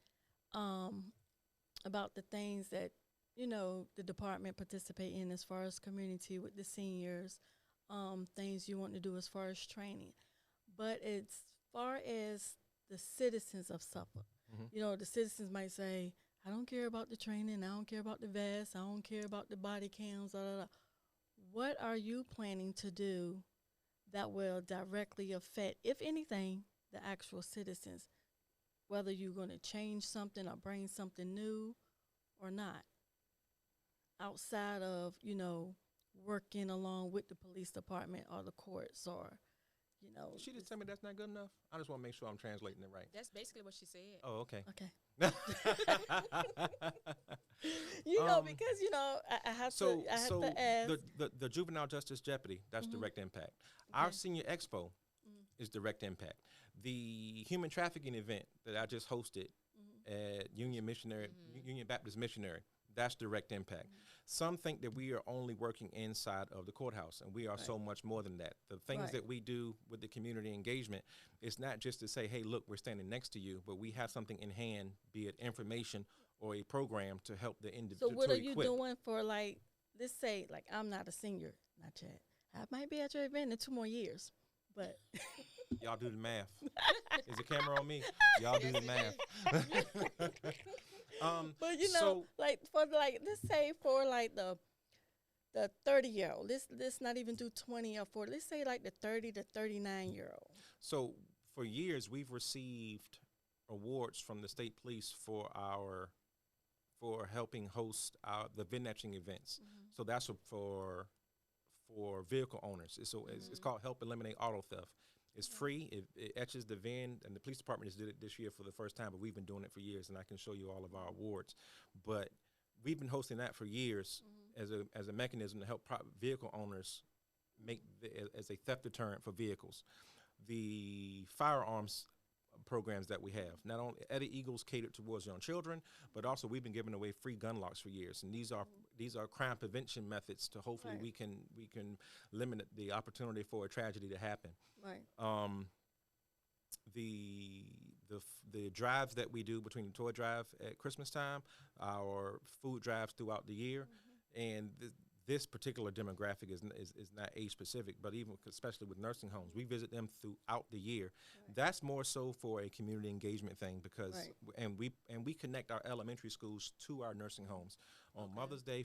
about the things that, you know, the department participate in as far as community with the seniors, things you want to do as far as training. But as far as the citizens of Suffolk, you know, the citizens might say, I don't care about the training, I don't care about the vests, I don't care about the body cams, blah, blah, blah. What are you planning to do that will directly affect, if anything, the actual citizens, whether you're going to change something or bring something new or not, outside of, you know, working along with the police department or the courts or, you know. Did she just tell me that's not good enough? I just want to make sure I'm translating it right. That's basically what she said. Oh, okay. Okay. You know, because, you know, I have to ask. The juvenile justice jeopardy, that's direct impact. Okay. Our senior expo is direct impact. The human trafficking event that I just hosted at Union Baptist Missionary, that's direct impact. Some think that we are only working inside of the courthouse, and we are so much more than that. The things that we do with the community engagement, it's not just to say, hey, look, we're standing next to you, but we have something in hand, be it information or a program to help the individual. So what are you doing for, like, let's say, like, I'm not a senior, not yet. I might be at your event in 2 more years, but. Y'all do the math. Is the camera on me? Y'all do the math. But you know, so, like let's say for like the 30-year-old, let's not even do 20 or 40. Let's say like the 30 to 39-year-old. So for years we've received awards from the state police for helping host the VIN-etching events. So that's for vehicle owners. It's called Help Eliminate Auto Theft. It's free. It etches the VIN, and the police department just did it this year for the first time, but we've been doing it for years, and I can show you all of our awards. But we've been hosting that for years as a mechanism to help vehicle owners make as a theft deterrent for vehicles. The firearms programs that we have, not only Eddie Eagles catered towards young children, but also we've been giving away free gun locks for years, and these are crime prevention methods to hopefully we can limit the opportunity for a tragedy to happen. Right. The drives that we do between the toy drive at Christmas time, our food drives throughout the year, and this particular demographic is not age specific, but even especially with nursing homes, we visit them throughout the year. That's more so for a community engagement thing because and we connect our elementary schools to our nursing homes on Mother's Day,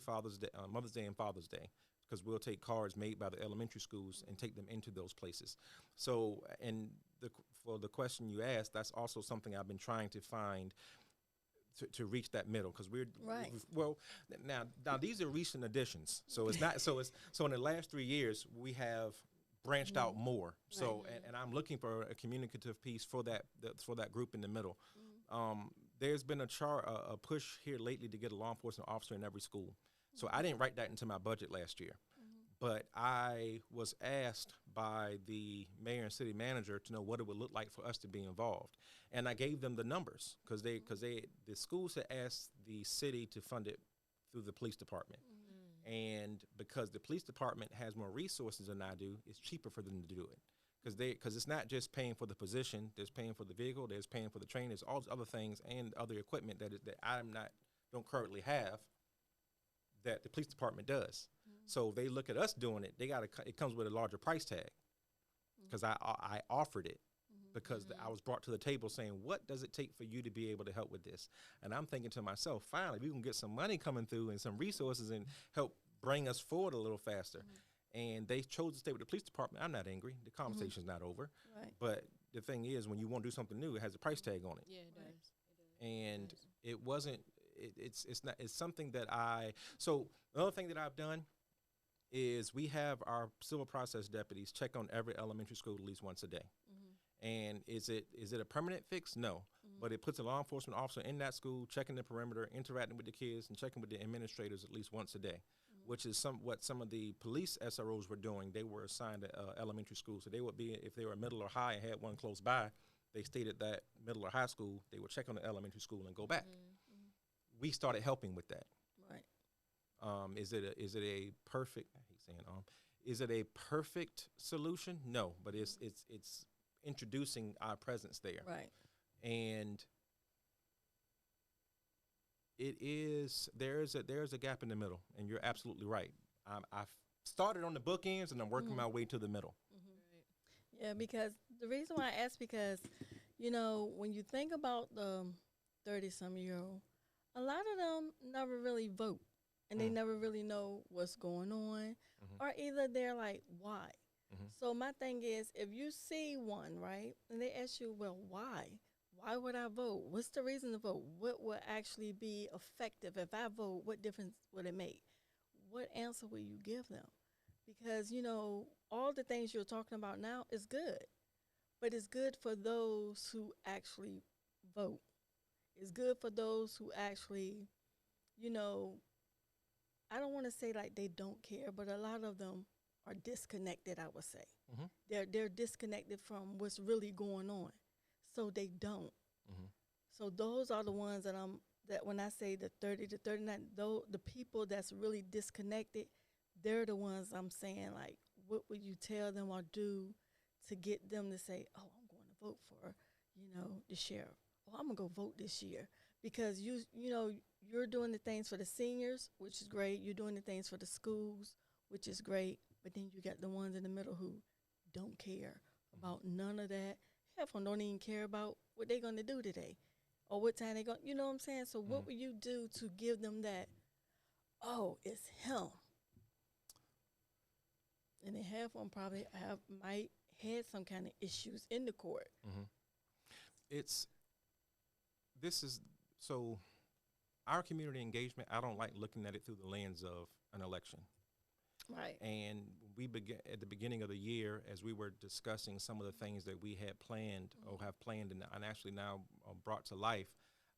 Mother's Day and Father's Day, because we'll take cards made by the elementary schools and take them into those places. So, and for the question you asked, that's also something I've been trying to find to reach that middle, because well now these are recent additions, so it's not so in the last 3 years we have branched out more, so and I'm looking for a communicative piece for that group in the middle. there's been a push here lately to get a law enforcement officer in every school. So I didn't write that into my budget last year. But I was asked by the mayor and city manager to know what it would look like for us to be involved. And I gave them the numbers because the schools had asked the city to fund it through the police department. And because the police department has more resources than I do, it's cheaper for them to do it. Because it's not just paying for the position, there's paying for the vehicle, there's paying for the train, there's all these other things and other equipment that don't currently have that the police department does. So they look at us doing it. It comes with a larger price tag because I offered it because I was brought to the table saying, what does it take for you to be able to help with this? And I'm thinking to myself, finally, we can get some money coming through and some resources and help bring us forward a little faster. And they chose to stay with the police department. I'm not angry. The conversation's not over. Right. But the thing is, when you want to do something new, it has a price tag on it. Yeah, it does. And it wasn't. It's something that So the other thing that I've done is we have our civil process deputies check on every elementary school at least once a day. And is it a permanent fix? No. But it puts a law enforcement officer in that school, checking the perimeter, interacting with the kids, and checking with the administrators at least once a day, which is what some of the police SROs were doing. They were assigned to elementary school. So they would be, if they were middle or high and had one close by, they stayed at that middle or high school, they would check on the elementary school and go back. We started helping with that. Right. Is it a perfect, I hate saying is it a perfect solution? No, but it's introducing our presence there. Right. And there's a gap in the middle, and you're absolutely right. I've started on the bookends, and I'm working my way to the middle. Yeah, because the reason why I ask, because, when you think about the 30-some-year-old, a lot of them never really vote, and they never really know what's going on, or either they're like, why? So my thing is, if you see one, right, and they ask you, well, why? Why would I vote? What's the reason to vote? What would actually be effective? If I vote, what difference would it make? What answer will you give them? Because, all the things you're talking about now is good, but it's good for those who actually vote. It's good for those who actually, I don't want to say like they don't care, but a lot of them are disconnected, I would say. They're disconnected from what's really going on, so they don't. So those are the ones that when I say the 30 to 39, the people that's really disconnected, they're the ones I'm saying, like, what would you tell them or do to get them to say, oh, I'm going to vote for, the sheriff. Oh, I'm going to go vote this year. Because, you're doing the things for the seniors, which is great. You're doing the things for the schools, which is great. But then you got the ones in the middle who don't care about none of that. Half of them don't even care about what they're going to do today or what time they're going, you know what I'm saying? So what would you do to give them that, oh, it's him? And then half of them probably might had some kind of issues in the court. So our community engagement, I don't like looking at it through the lens of an election. Right. And we began at the beginning of the year, as we were discussing some of the things that we had planned or have planned and actually now brought to life.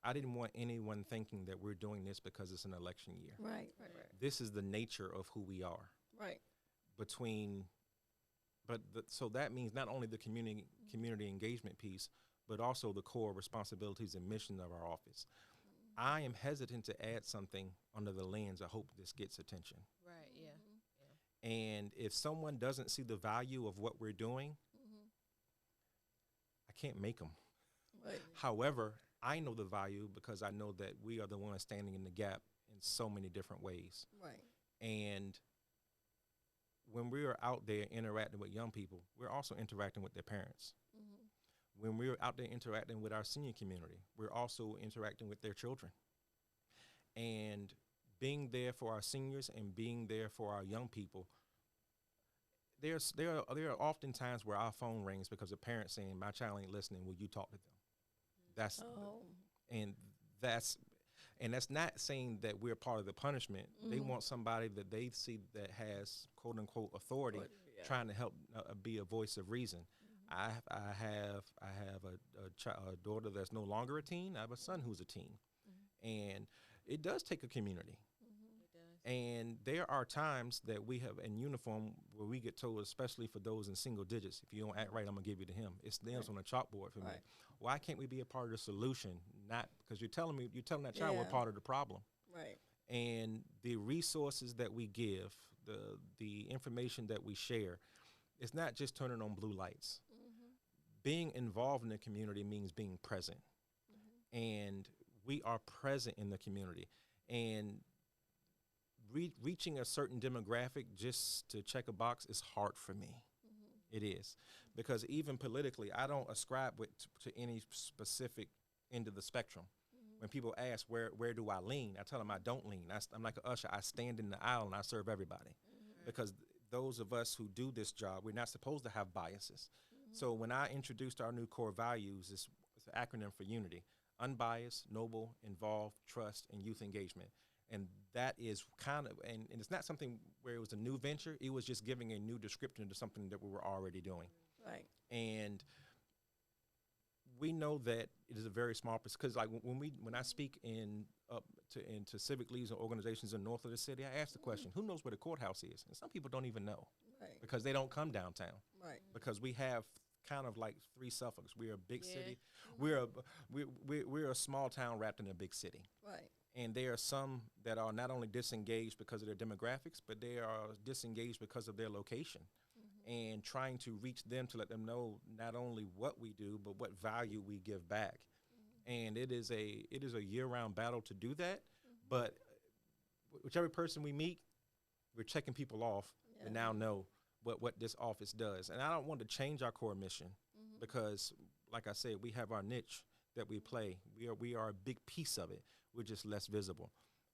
I didn't want anyone thinking that we're doing this because it's an election year. Right. This is the nature of who we are. Right. So that means not only the community engagement piece, but also the core responsibilities and mission of our office. I am hesitant to add something under the lens, I hope this gets attention. Right, yeah. And if someone doesn't see the value of what we're doing, I can't make them. Right. However, I know the value because I know that we are the ones standing in the gap in so many different ways. Right. And when we are out there interacting with young people, we're also interacting with their parents. When we're out there interacting with our senior community, we're also interacting with their children. And being there for our seniors and being there for our young people, there are often times where our phone rings because a parent saying, my child ain't listening, will you talk to them? That's not saying that we're part of the punishment. They want somebody that they see that has quote unquote authority trying to help be a voice of reason. a daughter that's no longer a teen. I have a son who's a teen, and it does take a community. It does. And there are times that we have in uniform where we get told, especially for those in single digits, if you don't act right, I'm gonna give you to him. It's nails on a chalkboard for me. Right. Why can't we be a part of the solution? Not because you're telling that child we're Yeah. part of the problem. Right. And the resources that we give, the information that we share, it's not just turning on blue lights. Being involved in the community means being present. And we are present in the community. And reaching a certain demographic just to check a box is hard for me. It is. Because even politically, I don't ascribe to any specific end of the spectrum. When people ask where do I lean, I tell them I don't lean. I'm like an usher. I stand in the aisle and I serve everybody. Because those of us who do this job, we're not supposed to have biases. So when I introduced our new core values, it's an acronym for unity: unbiased, noble, involved, trust, and youth engagement. And that is kind of, and it's not something where it was a new venture. It was just giving a new description to something that we were already doing. Right. And we know that it is a very small percentage, because like when I speak into civic leagues and organizations in north of the city, I ask the question, who knows where the courthouse is? And some people don't even know, Right. because they don't come downtown, Right. because we have kind of like three Suffolks. We're a big Yeah. city. We're a small town wrapped in a big city. Right. And there are some that are not only disengaged because of their demographics, but they are disengaged because of their location. And trying to reach them to let them know not only what we do, but what value we give back. And it is a year-round battle to do that. But whichever person we meet, we're checking people off Yeah. and now know what this office does. And I don't want to change our core mission because, like I said, we have our niche that we play. We are a big piece of it. We're just less visible.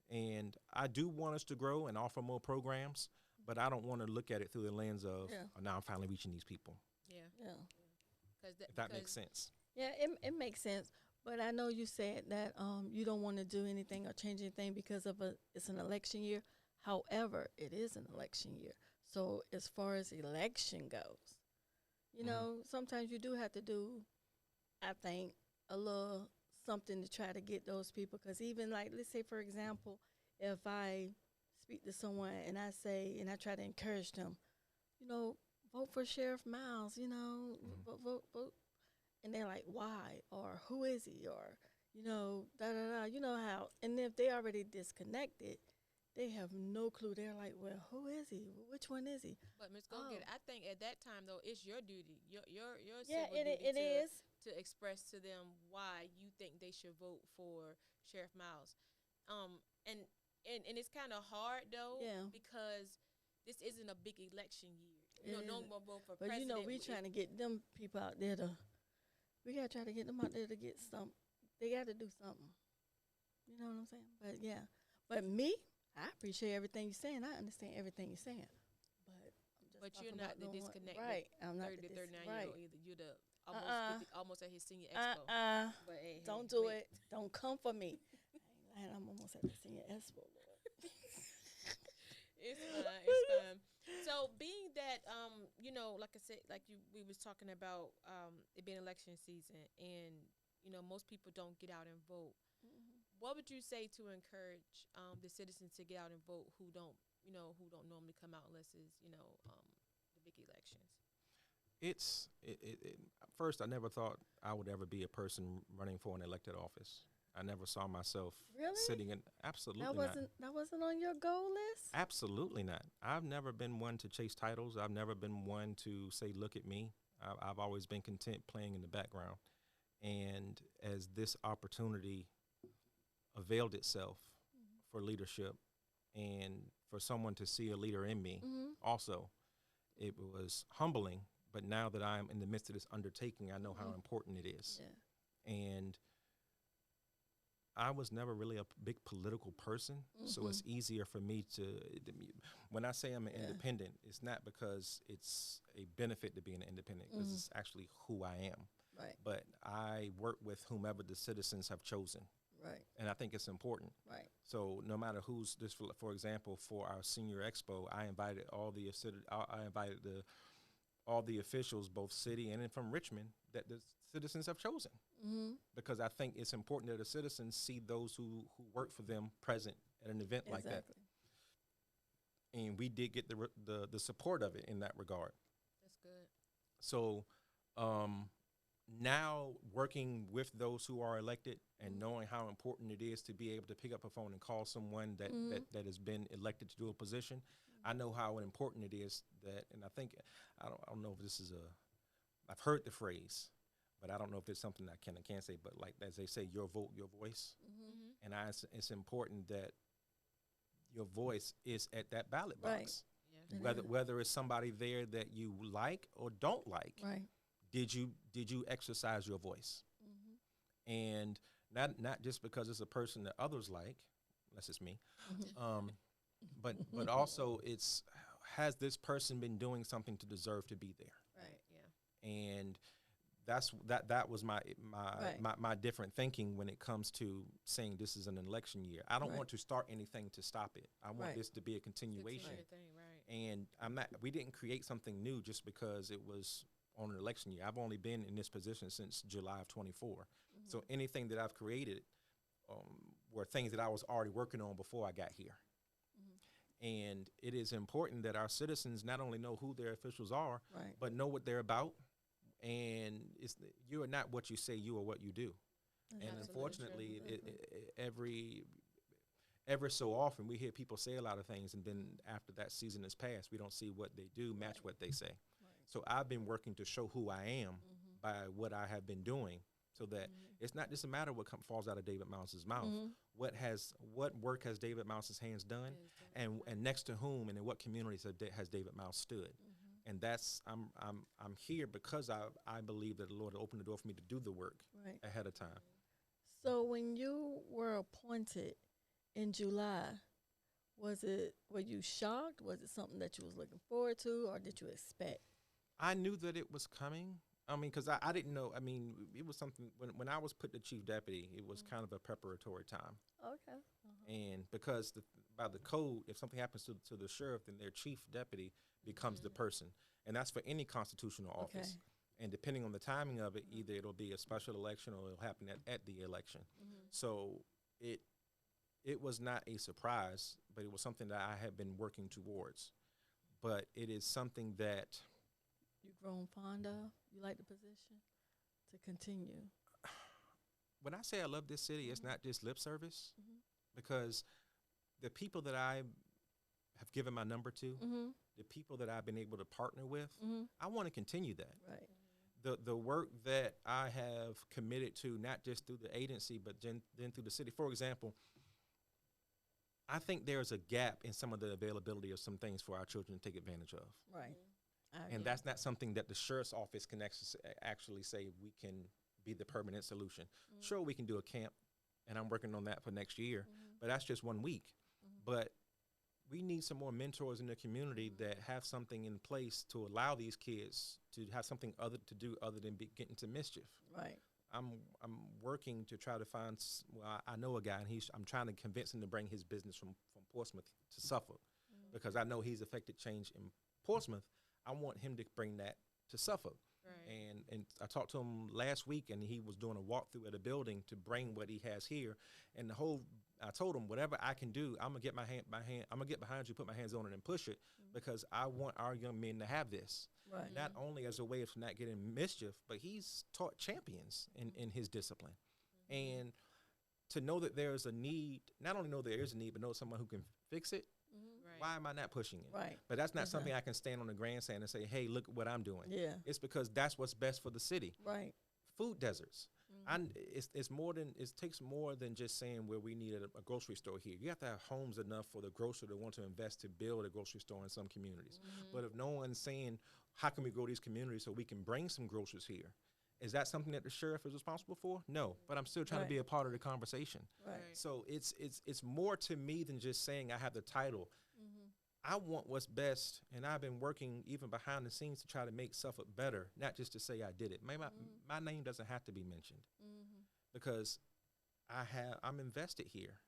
And I do want us to grow and offer more programs, but I don't want to look at it through the lens of, Yeah. oh, now I'm finally reaching these people, Yeah. Yeah. if that makes sense. Yeah, it makes sense. But I know you said that you don't want to do anything or change anything because it's an election year. However, it is an election year. So as far as election goes, you know, sometimes you do have to do, I think, a little something to try to get those people. Because even like, let's say, for example, if I speak to someone and I say, and I try to encourage them, you know, vote for Sheriff Miles, you know, vote. And they're like, why? Or who is he? Or, you know, da-da-da. You know how, and if they already disconnected, they have no clue. They're like, well, who is he? Which one is he? But Ms. Go-Get, I think at that time though, it's your duty, your Yeah, civil duty it is. to express to them why you think they should vote for Sheriff Miles. And it's kind of hard though, Yeah. because this isn't a big election year. It You know, no isn't. more vote for But, you president. know, we trying to get them people out there to, we got to try to get them out there to get some, they got to do something. You know what I'm saying? But, yeah. But me, I appreciate everything you're saying. I understand everything you're saying. But I'm just But you're talking not about the doing disconnected right. I'm not 30 the to 39 right. year old either. You're the almost Uh-uh. 50, almost at his senior expo. But hey, Don't hey, do wait. it. Don't come for me. I ain't lying. I'm almost at the senior expo, Lord. It's fine. It's fine. So being that you know, like I said, like we was talking about it being election season, and you know most people don't get out and vote. What would you say to encourage the citizens to get out and vote who don't normally come out unless it's the big elections? First, I never thought I would ever be a person running for an elected office. I never saw myself Really? sitting in. Absolutely That wasn't on your goal list? Absolutely not. I've never been one to chase titles. I've never been one to say, look at me. I've always been content playing in the background. And as this opportunity availed itself for leadership and for someone to see a leader in me also, it was humbling. But now that I'm in the midst of this undertaking, I know how important it is. Yeah. And I was never really a big political person, so it's easier for me to, when I say I'm an independent, it's not because it's a benefit to be an independent, because it's actually who I am. Right. But I work with whomever the citizens have chosen, Right. and I think it's important. Right. So no matter who's this, for example, for our senior expo, I invited all the all the officials, both city and from Richmond, that the citizens have chosen. Mm-hmm. Because I think it's important that the citizens see those who work for them present at an event like that. And we did get the support of it in that regard. That's good. So now working with those who are elected and knowing how important it is to be able to pick up a phone and call someone that has been elected to do a position, I know how important it is that, and I think, I don't know if this is I've heard the phrase, but I don't know if it's something I can or can't say, but like as they say, your vote, your voice. Mm-hmm. And it's important that your voice is at that ballot box. Yeah. Whether it's somebody there that you like or don't like, Right. did you exercise your voice? And not just because it's a person that others like, unless it's me, but also has this person been doing something to deserve to be there? Right. Yeah. And that was my different thinking when it comes to saying this is an election year. I don't want to start anything to stop it. I want this to be a continuation. And we didn't create something new just because it was on an election year. I've only been in this position since July of 24. So anything that I've created were things that I was already working on before I got here. And it is important that our citizens not only know who their officials are, but know what they're about. And you are not what you say, you are what you do. And unfortunately, every so often we hear people say a lot of things, and then after that season has passed, we don't see what they do match what they say. So I've been working to show who I am by what I have been doing, so that it's not just a matter of what falls out of David Mouse's mouth. What work has David Mouse's hands done, and next to whom and in what communities has David Mouse stood. And that's I'm here because I believe that the Lord opened the door for me to do the work ahead of time. So when you were appointed in July, were you shocked? Was it something that you was looking forward to, or did you expect? I knew that it was coming. I mean, because I didn't know. I mean, it was something when I was put to chief deputy, it was kind of a preparatory time. Okay. And because by the code, if something happens to the sheriff, then their chief deputy becomes the person. And that's for any constitutional office. And depending on the timing of it, either it'll be a special election or it'll happen at the election. So it was not a surprise, but it was something that I had been working towards. But it is something that you've grown fond of? You like the position? To continue? When I say I love this city, it's not just lip service, because the people that I have given my number to, the people that I've been able to partner with, I want to continue that. Right. The work that I have committed to, not just through the agency, but then through the city. For example, I think there's a gap in some of the availability of some things for our children to take advantage of. Right. And that's not something that the sheriff's office can actually say we can be the permanent solution. Sure, we can do a camp, and I'm working on that for next year, but that's just 1 week. But we need some more mentors in the community that have something in place to allow these kids to have something other to do other than getting to mischief. Right. I'm working to try to find. Well, I know a guy, and I'm trying to convince him to bring his business from Portsmouth to Suffolk, because I know he's affected change in Portsmouth. I want him to bring that to Suffolk. Right. And I talked to him last week, and he was doing a walkthrough at a building to bring what he has here. And I told him, whatever I can do, I'm gonna get I'm gonna get behind you, put my hands on it, and push it, because I want our young men to have this. Right. Not only as a way of not getting mischief, but he's taught champions in his discipline. And to know that there's a need, not only know there is a need, but know someone who can fix it. Why am I not pushing it? Right. But that's not something I can stand on the grandstand and say, hey, look what I'm doing. Yeah. It's because that's what's best for the city. Right. Food deserts. It's more than, it takes more than just saying where we need a grocery store here. You have to have homes enough for the grocer to want to invest to build a grocery store in some communities. But if no one's saying, how can we grow these communities so we can bring some groceries here? Is that something that the sheriff is responsible for? No, but I'm still trying to be a part of the conversation. Right. So it's more to me than just saying I have the title. I want what's best, and I've been working even behind the scenes to try to make Suffolk better, not just to say I did it. My name doesn't have to be mentioned, because I'm invested here.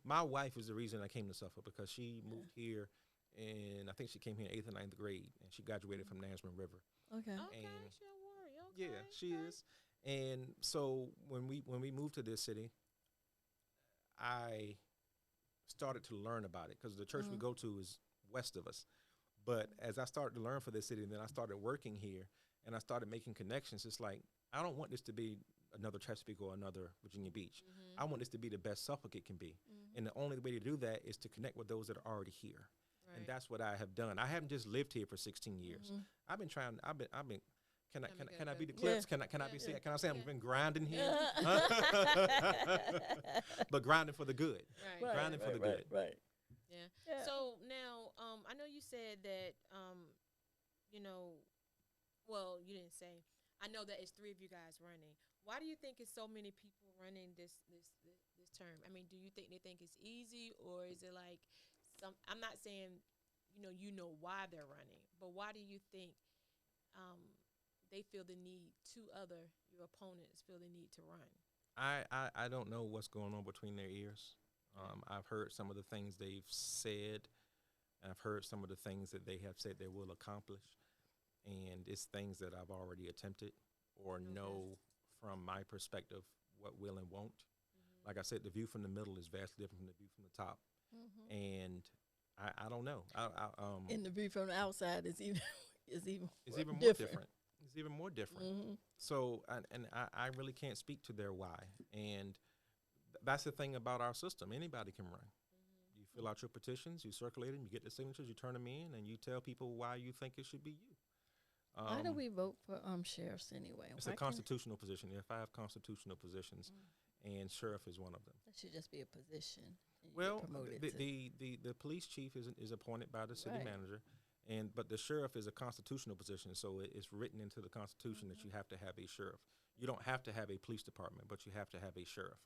My wife is the reason I came to Suffolk, because she moved here and I think she came here in 8th and 9th grade, and she graduated from Nansemond River. Okay. Okay, And- she a warrior. Okay, Yeah, she okay. is. And so when we moved to this city, I started to learn about it because the church we go to is west of us. But as I started to learn for this city, and then I started working here, and I started making connections, it's like, I don't want this to be another Chesapeake or another Virginia Beach. I want this to be the best Suffolk it can be. And the only way to do that is to connect with those that are already here. And Right. that's what I have done. I haven't just lived here for 16 years. I've been trying, I've been, can I be the clips? Can I be say, can I say I've been grinding here? But grinding for the good. Right. Grinding for the good. Right. Yeah. Yeah. So now, I know you said that, you know, well, you didn't say. I know that it's 3 of you guys running. Why do you think it's so many people running this term? I mean, do you think they think it's easy, or is it like some? I'm not saying, you know why they're running, but why do you think they feel the need? Your opponents feel the need to run. I don't know what's going on between their ears. I've heard some of the things they've said. I've heard some of the things that they have said they will accomplish. And it's things that I've already attempted or know from my perspective what will and won't. Like I said, the view from the middle is vastly different from the view from the top. And I don't know. And the view from the outside is even It's even more different. It's even more different. So, I really can't speak to their why. And that's the thing about our system. Anybody can run. You fill out your petitions, you circulate them, you get the signatures, you turn them in, and you tell people why you think it should be you. Why do we vote for sheriffs anyway? It's Why a can't- constitutional position. There are 5 constitutional positions, and sheriff is one of them. That should just be a position. and you get Well, promoted the, to- the police chief is appointed by the city Right. manager, but the sheriff is a constitutional position, so it's written into the Constitution that you have to have a sheriff. You don't have to have a police department, but you have to have a sheriff.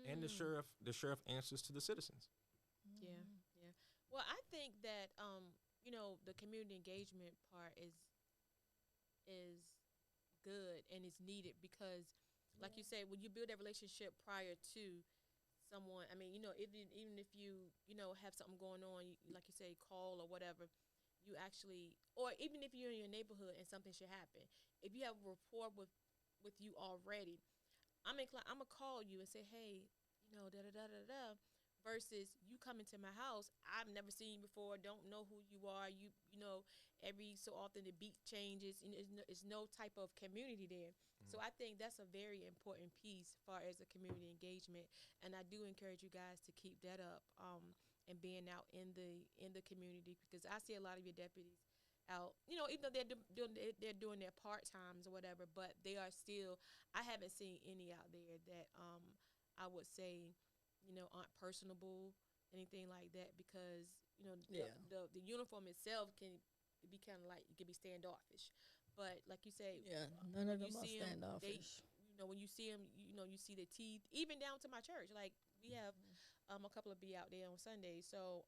And the sheriff answers to the citizens. Yeah, yeah. Well, I think that the community engagement part is good and is needed because, like you said, when you build that relationship prior to someone, I mean, even if you have something going on, like you say, call or whatever, you actually, or even if you're in your neighborhood and something should happen, if you have a rapport with you already, I'm gonna call you and say, hey, da da da da da, versus you coming to my house. I've never seen you before. Don't know who you are. You know, every so often the beat changes. It's no type of community there. So I think that's a very important piece as far as the community engagement. And I do encourage you guys to keep that up and being out in the community, because I see a lot of your deputies out, even though they're doing their part times or whatever, but they are still. I haven't seen any out there that I would say, aren't personable, anything like that, because the uniform itself can be kind of like, it can be standoffish, but like you say, Yeah, none of you them are see 'em, standoffish. when you see them, you see the teeth, even down to my church. Like we have a couple of be out there on Sundays, so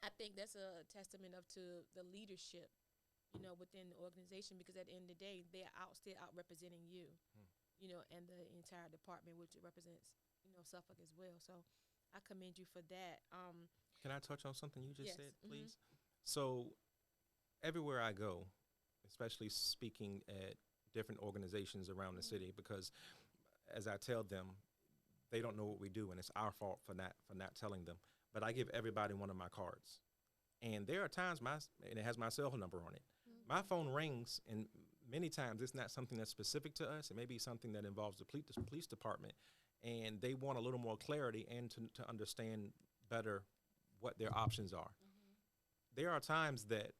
I think that's a testament to the leadership, within the organization, because at the end of the day, they're still out representing you, and the entire department, which represents, Suffolk as well. So I commend you for that. Can I touch on something you just Yes. said, please? So everywhere I go, especially speaking at different organizations around the city, because as I tell them, they don't know what we do, and it's our fault for not telling them. But I give everybody one of my cards, and there are times and it has my cell phone number on it. My phone rings, and many times it's not something that's specific to us. It may be something that involves the police department, and they want a little more clarity and to understand better what their options are. There are times that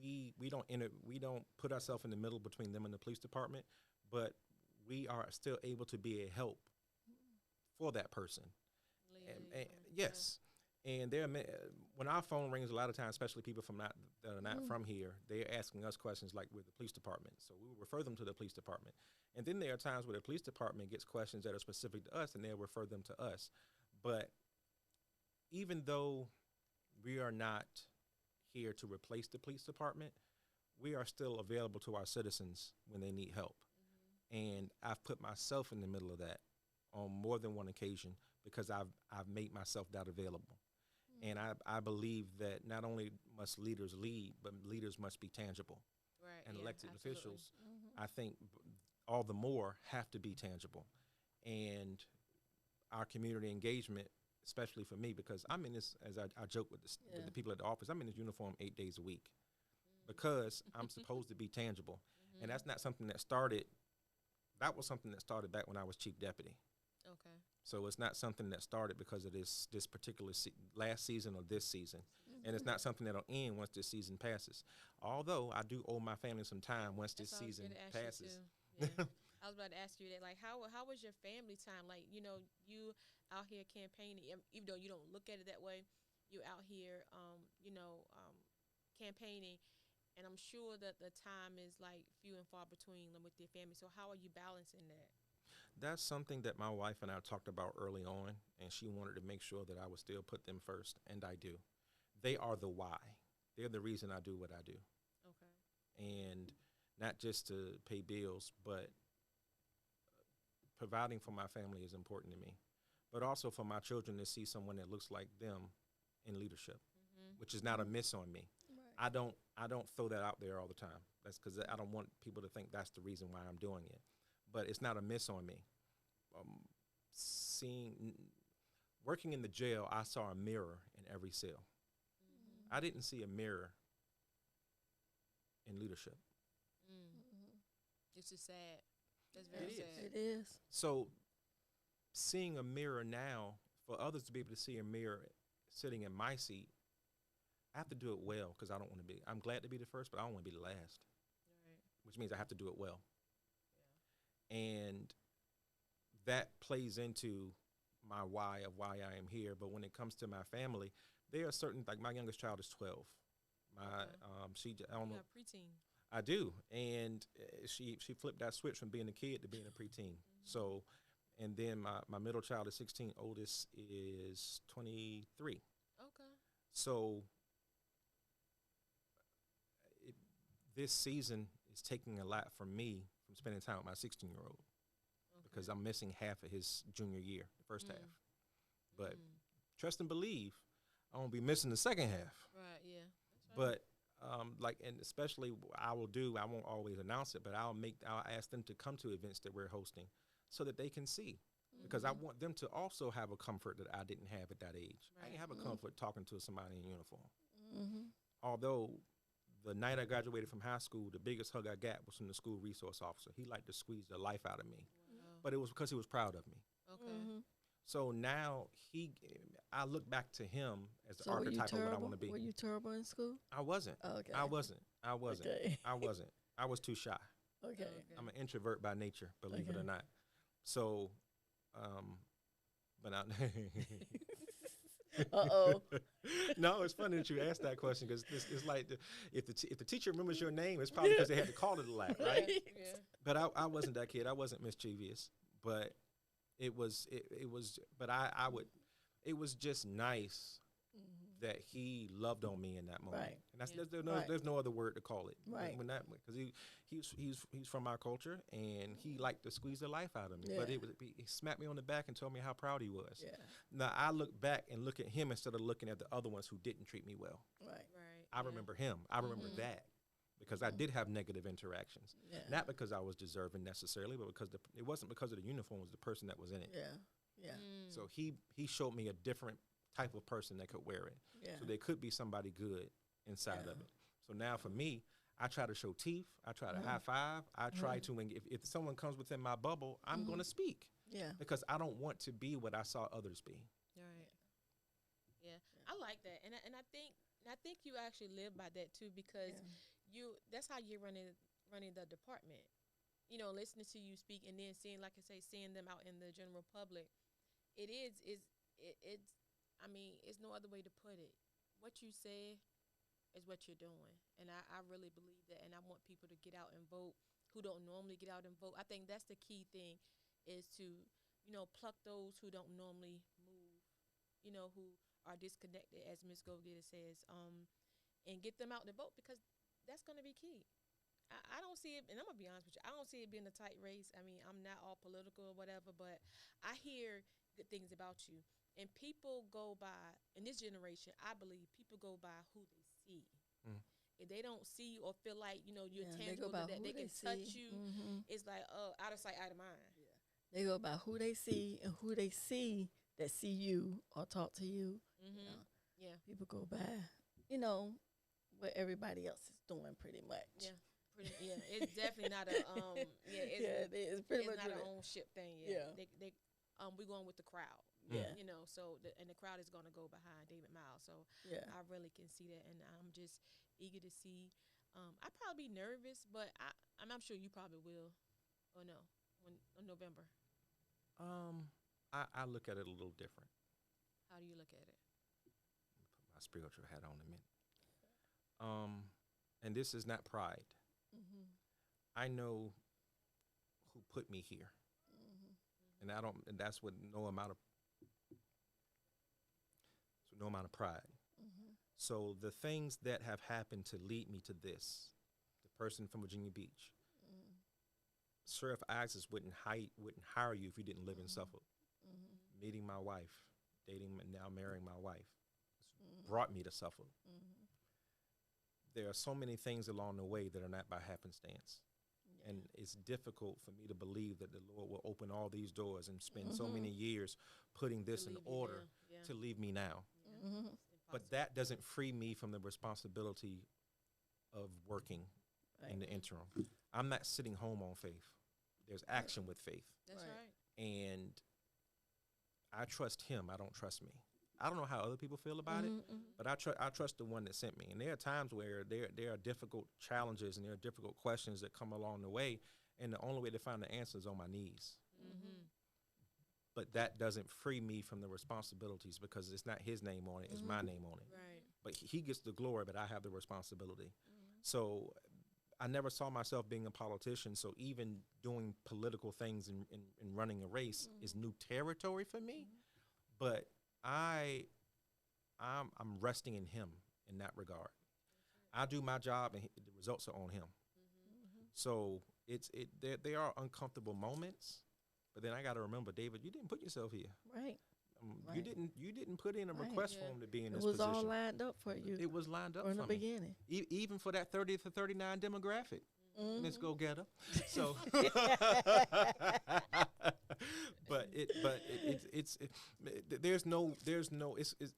we don't put ourselves in the middle between them and the police department, but we are still able to be a help for that person. And yes, and when our phone rings, a lot of times, especially people that are not from here, they're asking us questions like with the police department. So we will refer them to the police department. And then there are times where the police department gets questions that are specific to us, and they'll refer them to us. But even though we are not here to replace the police department, we are still available to our citizens when they need help. And I've put myself in the middle of that on more than one occasion, because I've made myself that available. And I believe that not only must leaders lead, but leaders must be tangible. Right. And yeah, elected absolutely. officials, I think, all the more have to be tangible. And our community engagement, especially for me, because I'm in this, as I joke with with the people at the office, I'm in this uniform 8 days a week because I'm supposed to be tangible. And that's not something that started, that was something that started back when I was chief deputy. Okay. So it's not something that started because of this particular last season or this season. And it's not something that'll end once this season passes. Although I do owe my family some time once this That's what I was season gonna ask you passes. too. Yeah. I was about to ask you that. Like, how was your family time? Like, you know, you out here campaigning, even though you don't look at it that way, you out here, campaigning, and I'm sure that the time is like few and far between with your family. So how are you balancing that? That's something that my wife and I talked about early on, and she wanted to make sure that I would still put them first, and I do. They are the why. They're the reason I do what I do. Okay. And not just to pay bills, but providing for my family is important to me. But also for my children to see someone that looks like them in leadership, which is not a miss on me. Right. I don't throw that out there all the time. That's because I don't want people to think that's the reason why I'm doing it. But it's not a miss on me. Working in the jail, I saw a mirror in every cell. I didn't see a mirror in leadership. It's just sad. That's very It is. sad. It is. So seeing a mirror now, for others to be able to see a mirror sitting in my seat, I have to do it well because I don't want to be. I'm glad to be the first, but I don't want to be the last, Right. which means I have to do it well. And that plays into my why of why I am here. But when it comes to my family, there are certain, like my youngest child is 12. My I don't You know. got preteen. I do, and she flipped that switch from being a kid to being a preteen. So, and then my middle child is 16. Oldest is 23. Okay. So this season is taking a lot from me from spending time with my 16-year-old because I'm missing half of his junior year, the first half. But trust and believe, I won't be missing the second half. Right. Yeah. That's right. But and especially I won't always announce it, but I'll ask them to come to events that we're hosting so that they can see. Because I want them to also have a comfort that I didn't have at that age. I didn't have a comfort talking to somebody in uniform. Although the night I graduated from high school, the biggest hug I got was from the school resource officer. He liked to squeeze the life out of me. But it was because he was proud of me. Okay. So now I look back to him as the So were you archetype of what I terrible? want to be. Were you terrible in school? I wasn't. Oh, okay. I wasn't. Okay. I wasn't. I was too shy. Okay. I'm an introvert by nature, believe it Okay. or not. So, but I, Uh-oh. no, it's funny that you asked that question because it's like if the teacher remembers your name, it's probably because they had to call it a lot, right? Yeah. But I wasn't that kid. I wasn't mischievous, but it was it was just nice that he loved on me in that moment. Right. And that's Right. there's no other word to call it. Right. Because he's from our culture and he liked to squeeze the life out of me. But Yeah. he smacked me on the back and told me how proud he was. Yeah. Now I look back and look at him instead of looking at the other ones who didn't treat me well. Right. Right. I remember him. I remember that because I did have negative interactions. Yeah. Not because I was deserving necessarily, but because it wasn't because of the uniform, it was the person that was in it. Yeah. Yeah. So he showed me a different type of person that could wear it. Yeah. So there could be somebody good inside of it. So now for me, I try to show teeth. I try to high five. I try to, if someone comes within my bubble, I'm going to speak Yeah. because I don't want to be what I saw others be. Right. Yeah, I like that, and I think you actually live by that too because that's how you're running the department. You know, listening to you speak and then seeing, like I say, seeing them out in the general public. I mean, it's no other way to put it. What you say is what you're doing, and I really believe that, and I want people to get out and vote who don't normally get out and vote. I think that's the key thing is to, pluck those who don't normally move, who are disconnected, as Ms. Go-Getter says, and get them out to vote because that's going to be key. I don't see it, and I'm going to be honest with you, I don't see it being a tight race. I mean, I'm not all political or whatever, but I hear good things about you. And people go by, in this generation, I believe people go by who they see. Mm. If they don't see you or feel like, you're they go tangible, by that who they can see. touch you, Mhm. it's like, out of sight, out of mind. They go by who they see and who they see that see you or talk to you. Mm-hmm. Yeah. People go by, what everybody else is doing pretty much. Yeah. It's definitely not a It's pretty it's much not what an it- own ship thing. Yeah. They we're going with the crowd. Yeah. So and the crowd is going to go behind David Miles. So Yeah. I really can see that, and I'm just eager to see. I'd probably be nervous, but I'm sure you probably will, or no, in November. I look at it a little different. How do you look at it? Put my spiritual hat on a minute. And this is not pride. Mhm. I know who put me here, Mhm. and that's with no amount of pride. Mhm. So the things that have happened to lead me to this, the person from Virginia Beach, Mhm. Sheriff Isaacs wouldn't hire you if you didn't live in Suffolk. Mhm. Meeting my wife, dating and now marrying my wife, Mhm. brought me to Suffolk. Mhm. There are so many things along the way that are not by happenstance. Yeah. And it's difficult for me to believe that the Lord will open all these doors and spend so Mhm. many years putting this To in leave you order now. Yeah. to leave me now. Mhm. But that doesn't free me from the responsibility of working in the Right. interim. I'm not sitting home on faith. There's action with faith. That's Right. right. And I trust him. I don't trust me. I don't know how other people feel about it, Mhm. Mhm. but I trust the one that sent me. And there are times where there are difficult challenges and there are difficult questions that come along the way, and the only way to find the answer is on my knees. Mm-hmm. But that doesn't free me from the responsibilities because it's not his name on it, it's my name on it. Right. But he gets the glory, but I have the responsibility. Mhm. So I never saw myself being a politician, so even doing political things and running a race is new territory for me. But I'm resting in him in that regard. I do my job, and the results are on him. So there are uncomfortable moments, but then I got to remember, David, you didn't put yourself here. Right. You Right. didn't put in a Right. request Yeah. form to be in It this was position. all lined up for you It was lined up from the for me, beginning. even for that 30 to 39 demographic. Let's Mhm. go get her. So,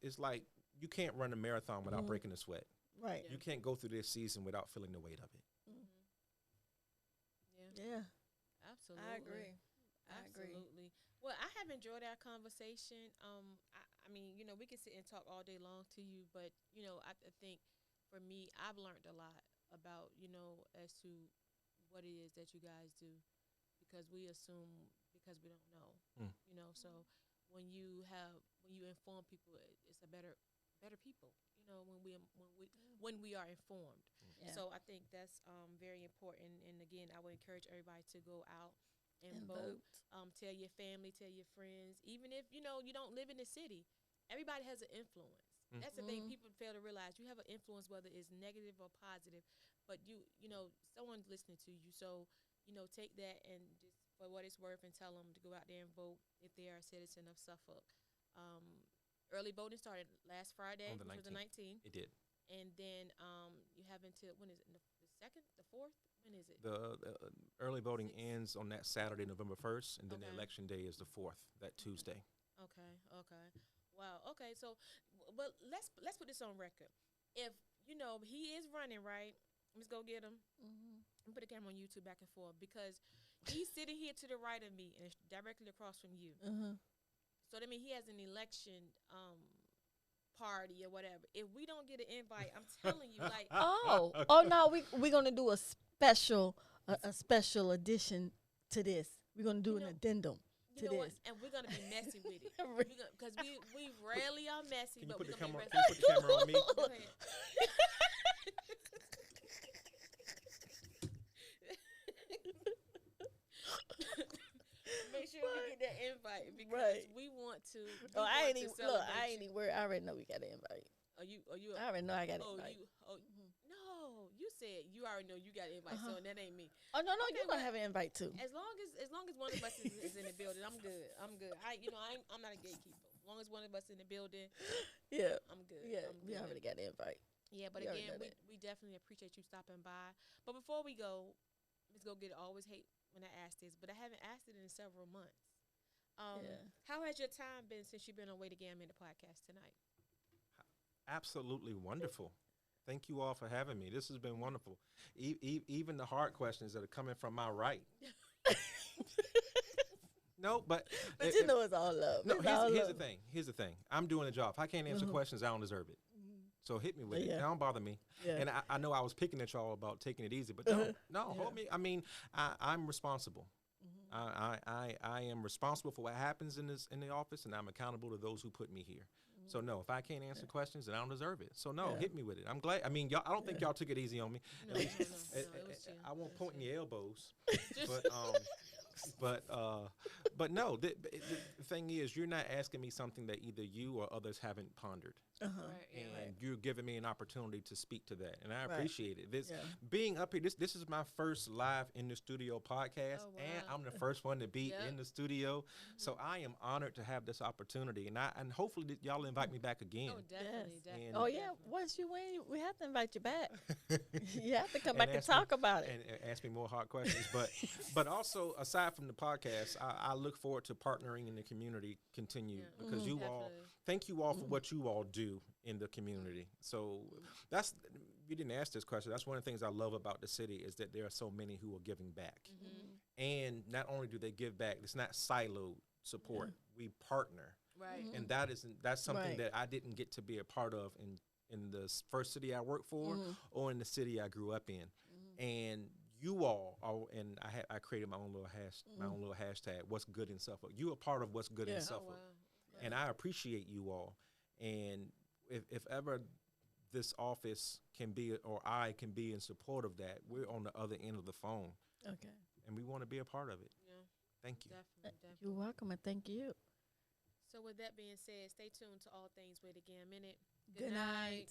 it's like you can't run a marathon without breaking a sweat. Right. You can't go through this season without feeling the weight of it. Yeah. Yeah. Absolutely. I agree. Absolutely. Well, I have enjoyed our conversation. I mean, we can sit and talk all day long to you, but I think for me, I've learned a lot about as to what it is that you guys do, because we assume because we don't know. Mm. So when you inform people, it's a better people. When we are informed. Yeah. So I think that's very important. And again, I would encourage everybody to go out and And vote. vote. Tell your family, tell your friends. Even if you don't live in the city, everybody has an influence. Mm. That's the thing people fail to realize. You have an influence, whether it's negative or positive, but someone's listening to you. So take that and just for what it's worth, and tell them to go out there and vote if they are a citizen of Suffolk. Early voting started last Friday, On the which was the 19th. It did. And then you have until, when is it, the 2nd, the 4th? When is it? The early voting Six. ends on that Saturday, November 1st, and then the Okay. election day is the 4th, that Tuesday. Okay. Wow. Okay. So, but let's put this on record. If he is running, right? Let's go get him. Mhm. Put the camera on YouTube back and forth, because he's sitting here to the right of me and it's directly across from you. Mhm. So that means he has an election party or whatever. If we don't get an invite, I'm telling you, like, Oh no, we're gonna do a special edition to this. We're gonna do You an know- addendum you to know what? this. And we're gonna be messy with it, Re- because we rarely are messy. Can you but put the we're gonna camera? be Can you put the camera on me? Go ahead. Make sure we get that invite, because Right. we want to. Oh, I ain't even look. celebrate I ain't you. even worried. I already know we got an invite. Are you? I already know I got an Oh, invite. no! You said you already know you got an invite, so that ain't me. Oh no, Okay, you're gonna well, have an invite too. As long as one of us is in the building, I'm good. I'm good. I'm not a gatekeeper. As long as one of us in the building, Yeah. I'm good. Yeah. I'm We good. already got the invite. Yeah, but We already again, know that. we definitely appreciate you stopping by. But before we go, Ms. Go Get It, always hate when I ask this, but I haven't asked it in several months. Yeah. How has your time been since you've been on Way to Gam in the podcast tonight? Absolutely wonderful. Thank you all for having me. This has been wonderful. Even the hard questions that are coming from my right. No, but But you know it's all love. no. It's all Here's the love. thing. Here's the thing. I'm doing a job. If I can't answer questions, I don't deserve it. So hit me with it. Yeah. Don't bother me. Yeah. And I know I was picking at y'all about taking it easy, but no, hold me. I mean, I'm responsible. I am responsible for what happens in the office, and I'm accountable to those who put me here. So no, if I can't answer questions, then I don't deserve it. So no, hit me with it. I'm glad. I mean, y'all. I don't think y'all took it easy on me. No, At least- no, it was chill. I won't It was point in chill. your elbows, but no. The thing is, you're not asking me something that either you or others haven't pondered. Right, yeah, And right. you're giving me an opportunity to speak to that, and I Right. appreciate it. This Yeah. being up here, this is my first live in the studio podcast, Oh, and wow. I'm the first one to be Yep. in the studio. So I am honored to have this opportunity, and hopefully y'all invite me back again. Oh, definitely, Yes. definitely. And- Oh yeah. Once you win, we have to invite you back. You have to come And back and ask me- talk about it. and ask me more hard questions. But also aside from the podcast, I look forward to partnering in the community continue Yeah. because you all Definitely. thank you all for what you all do in the community. So that's you didn't ask this question. That's one of the things I love about the city is that there are so many who are giving back. And not only do they give back, it's not siloed support. We partner. Right. And that's something Right. that I didn't get to be a part of in the first city I worked for or in the city I grew up in. And you all are, and I created my own little hashtag. What's good in Suffolk? You are part of what's good Yeah. in Oh, Suffolk, wow. and I appreciate you all. And if ever this office can be or I can be in support of that, we're on the other end of the phone, Okay. and we want to be a part of it. Yeah, Thank you. definitely, definitely. You're welcome and thank you. So with that being said, stay tuned to all things Way to Gam Minute. Good night.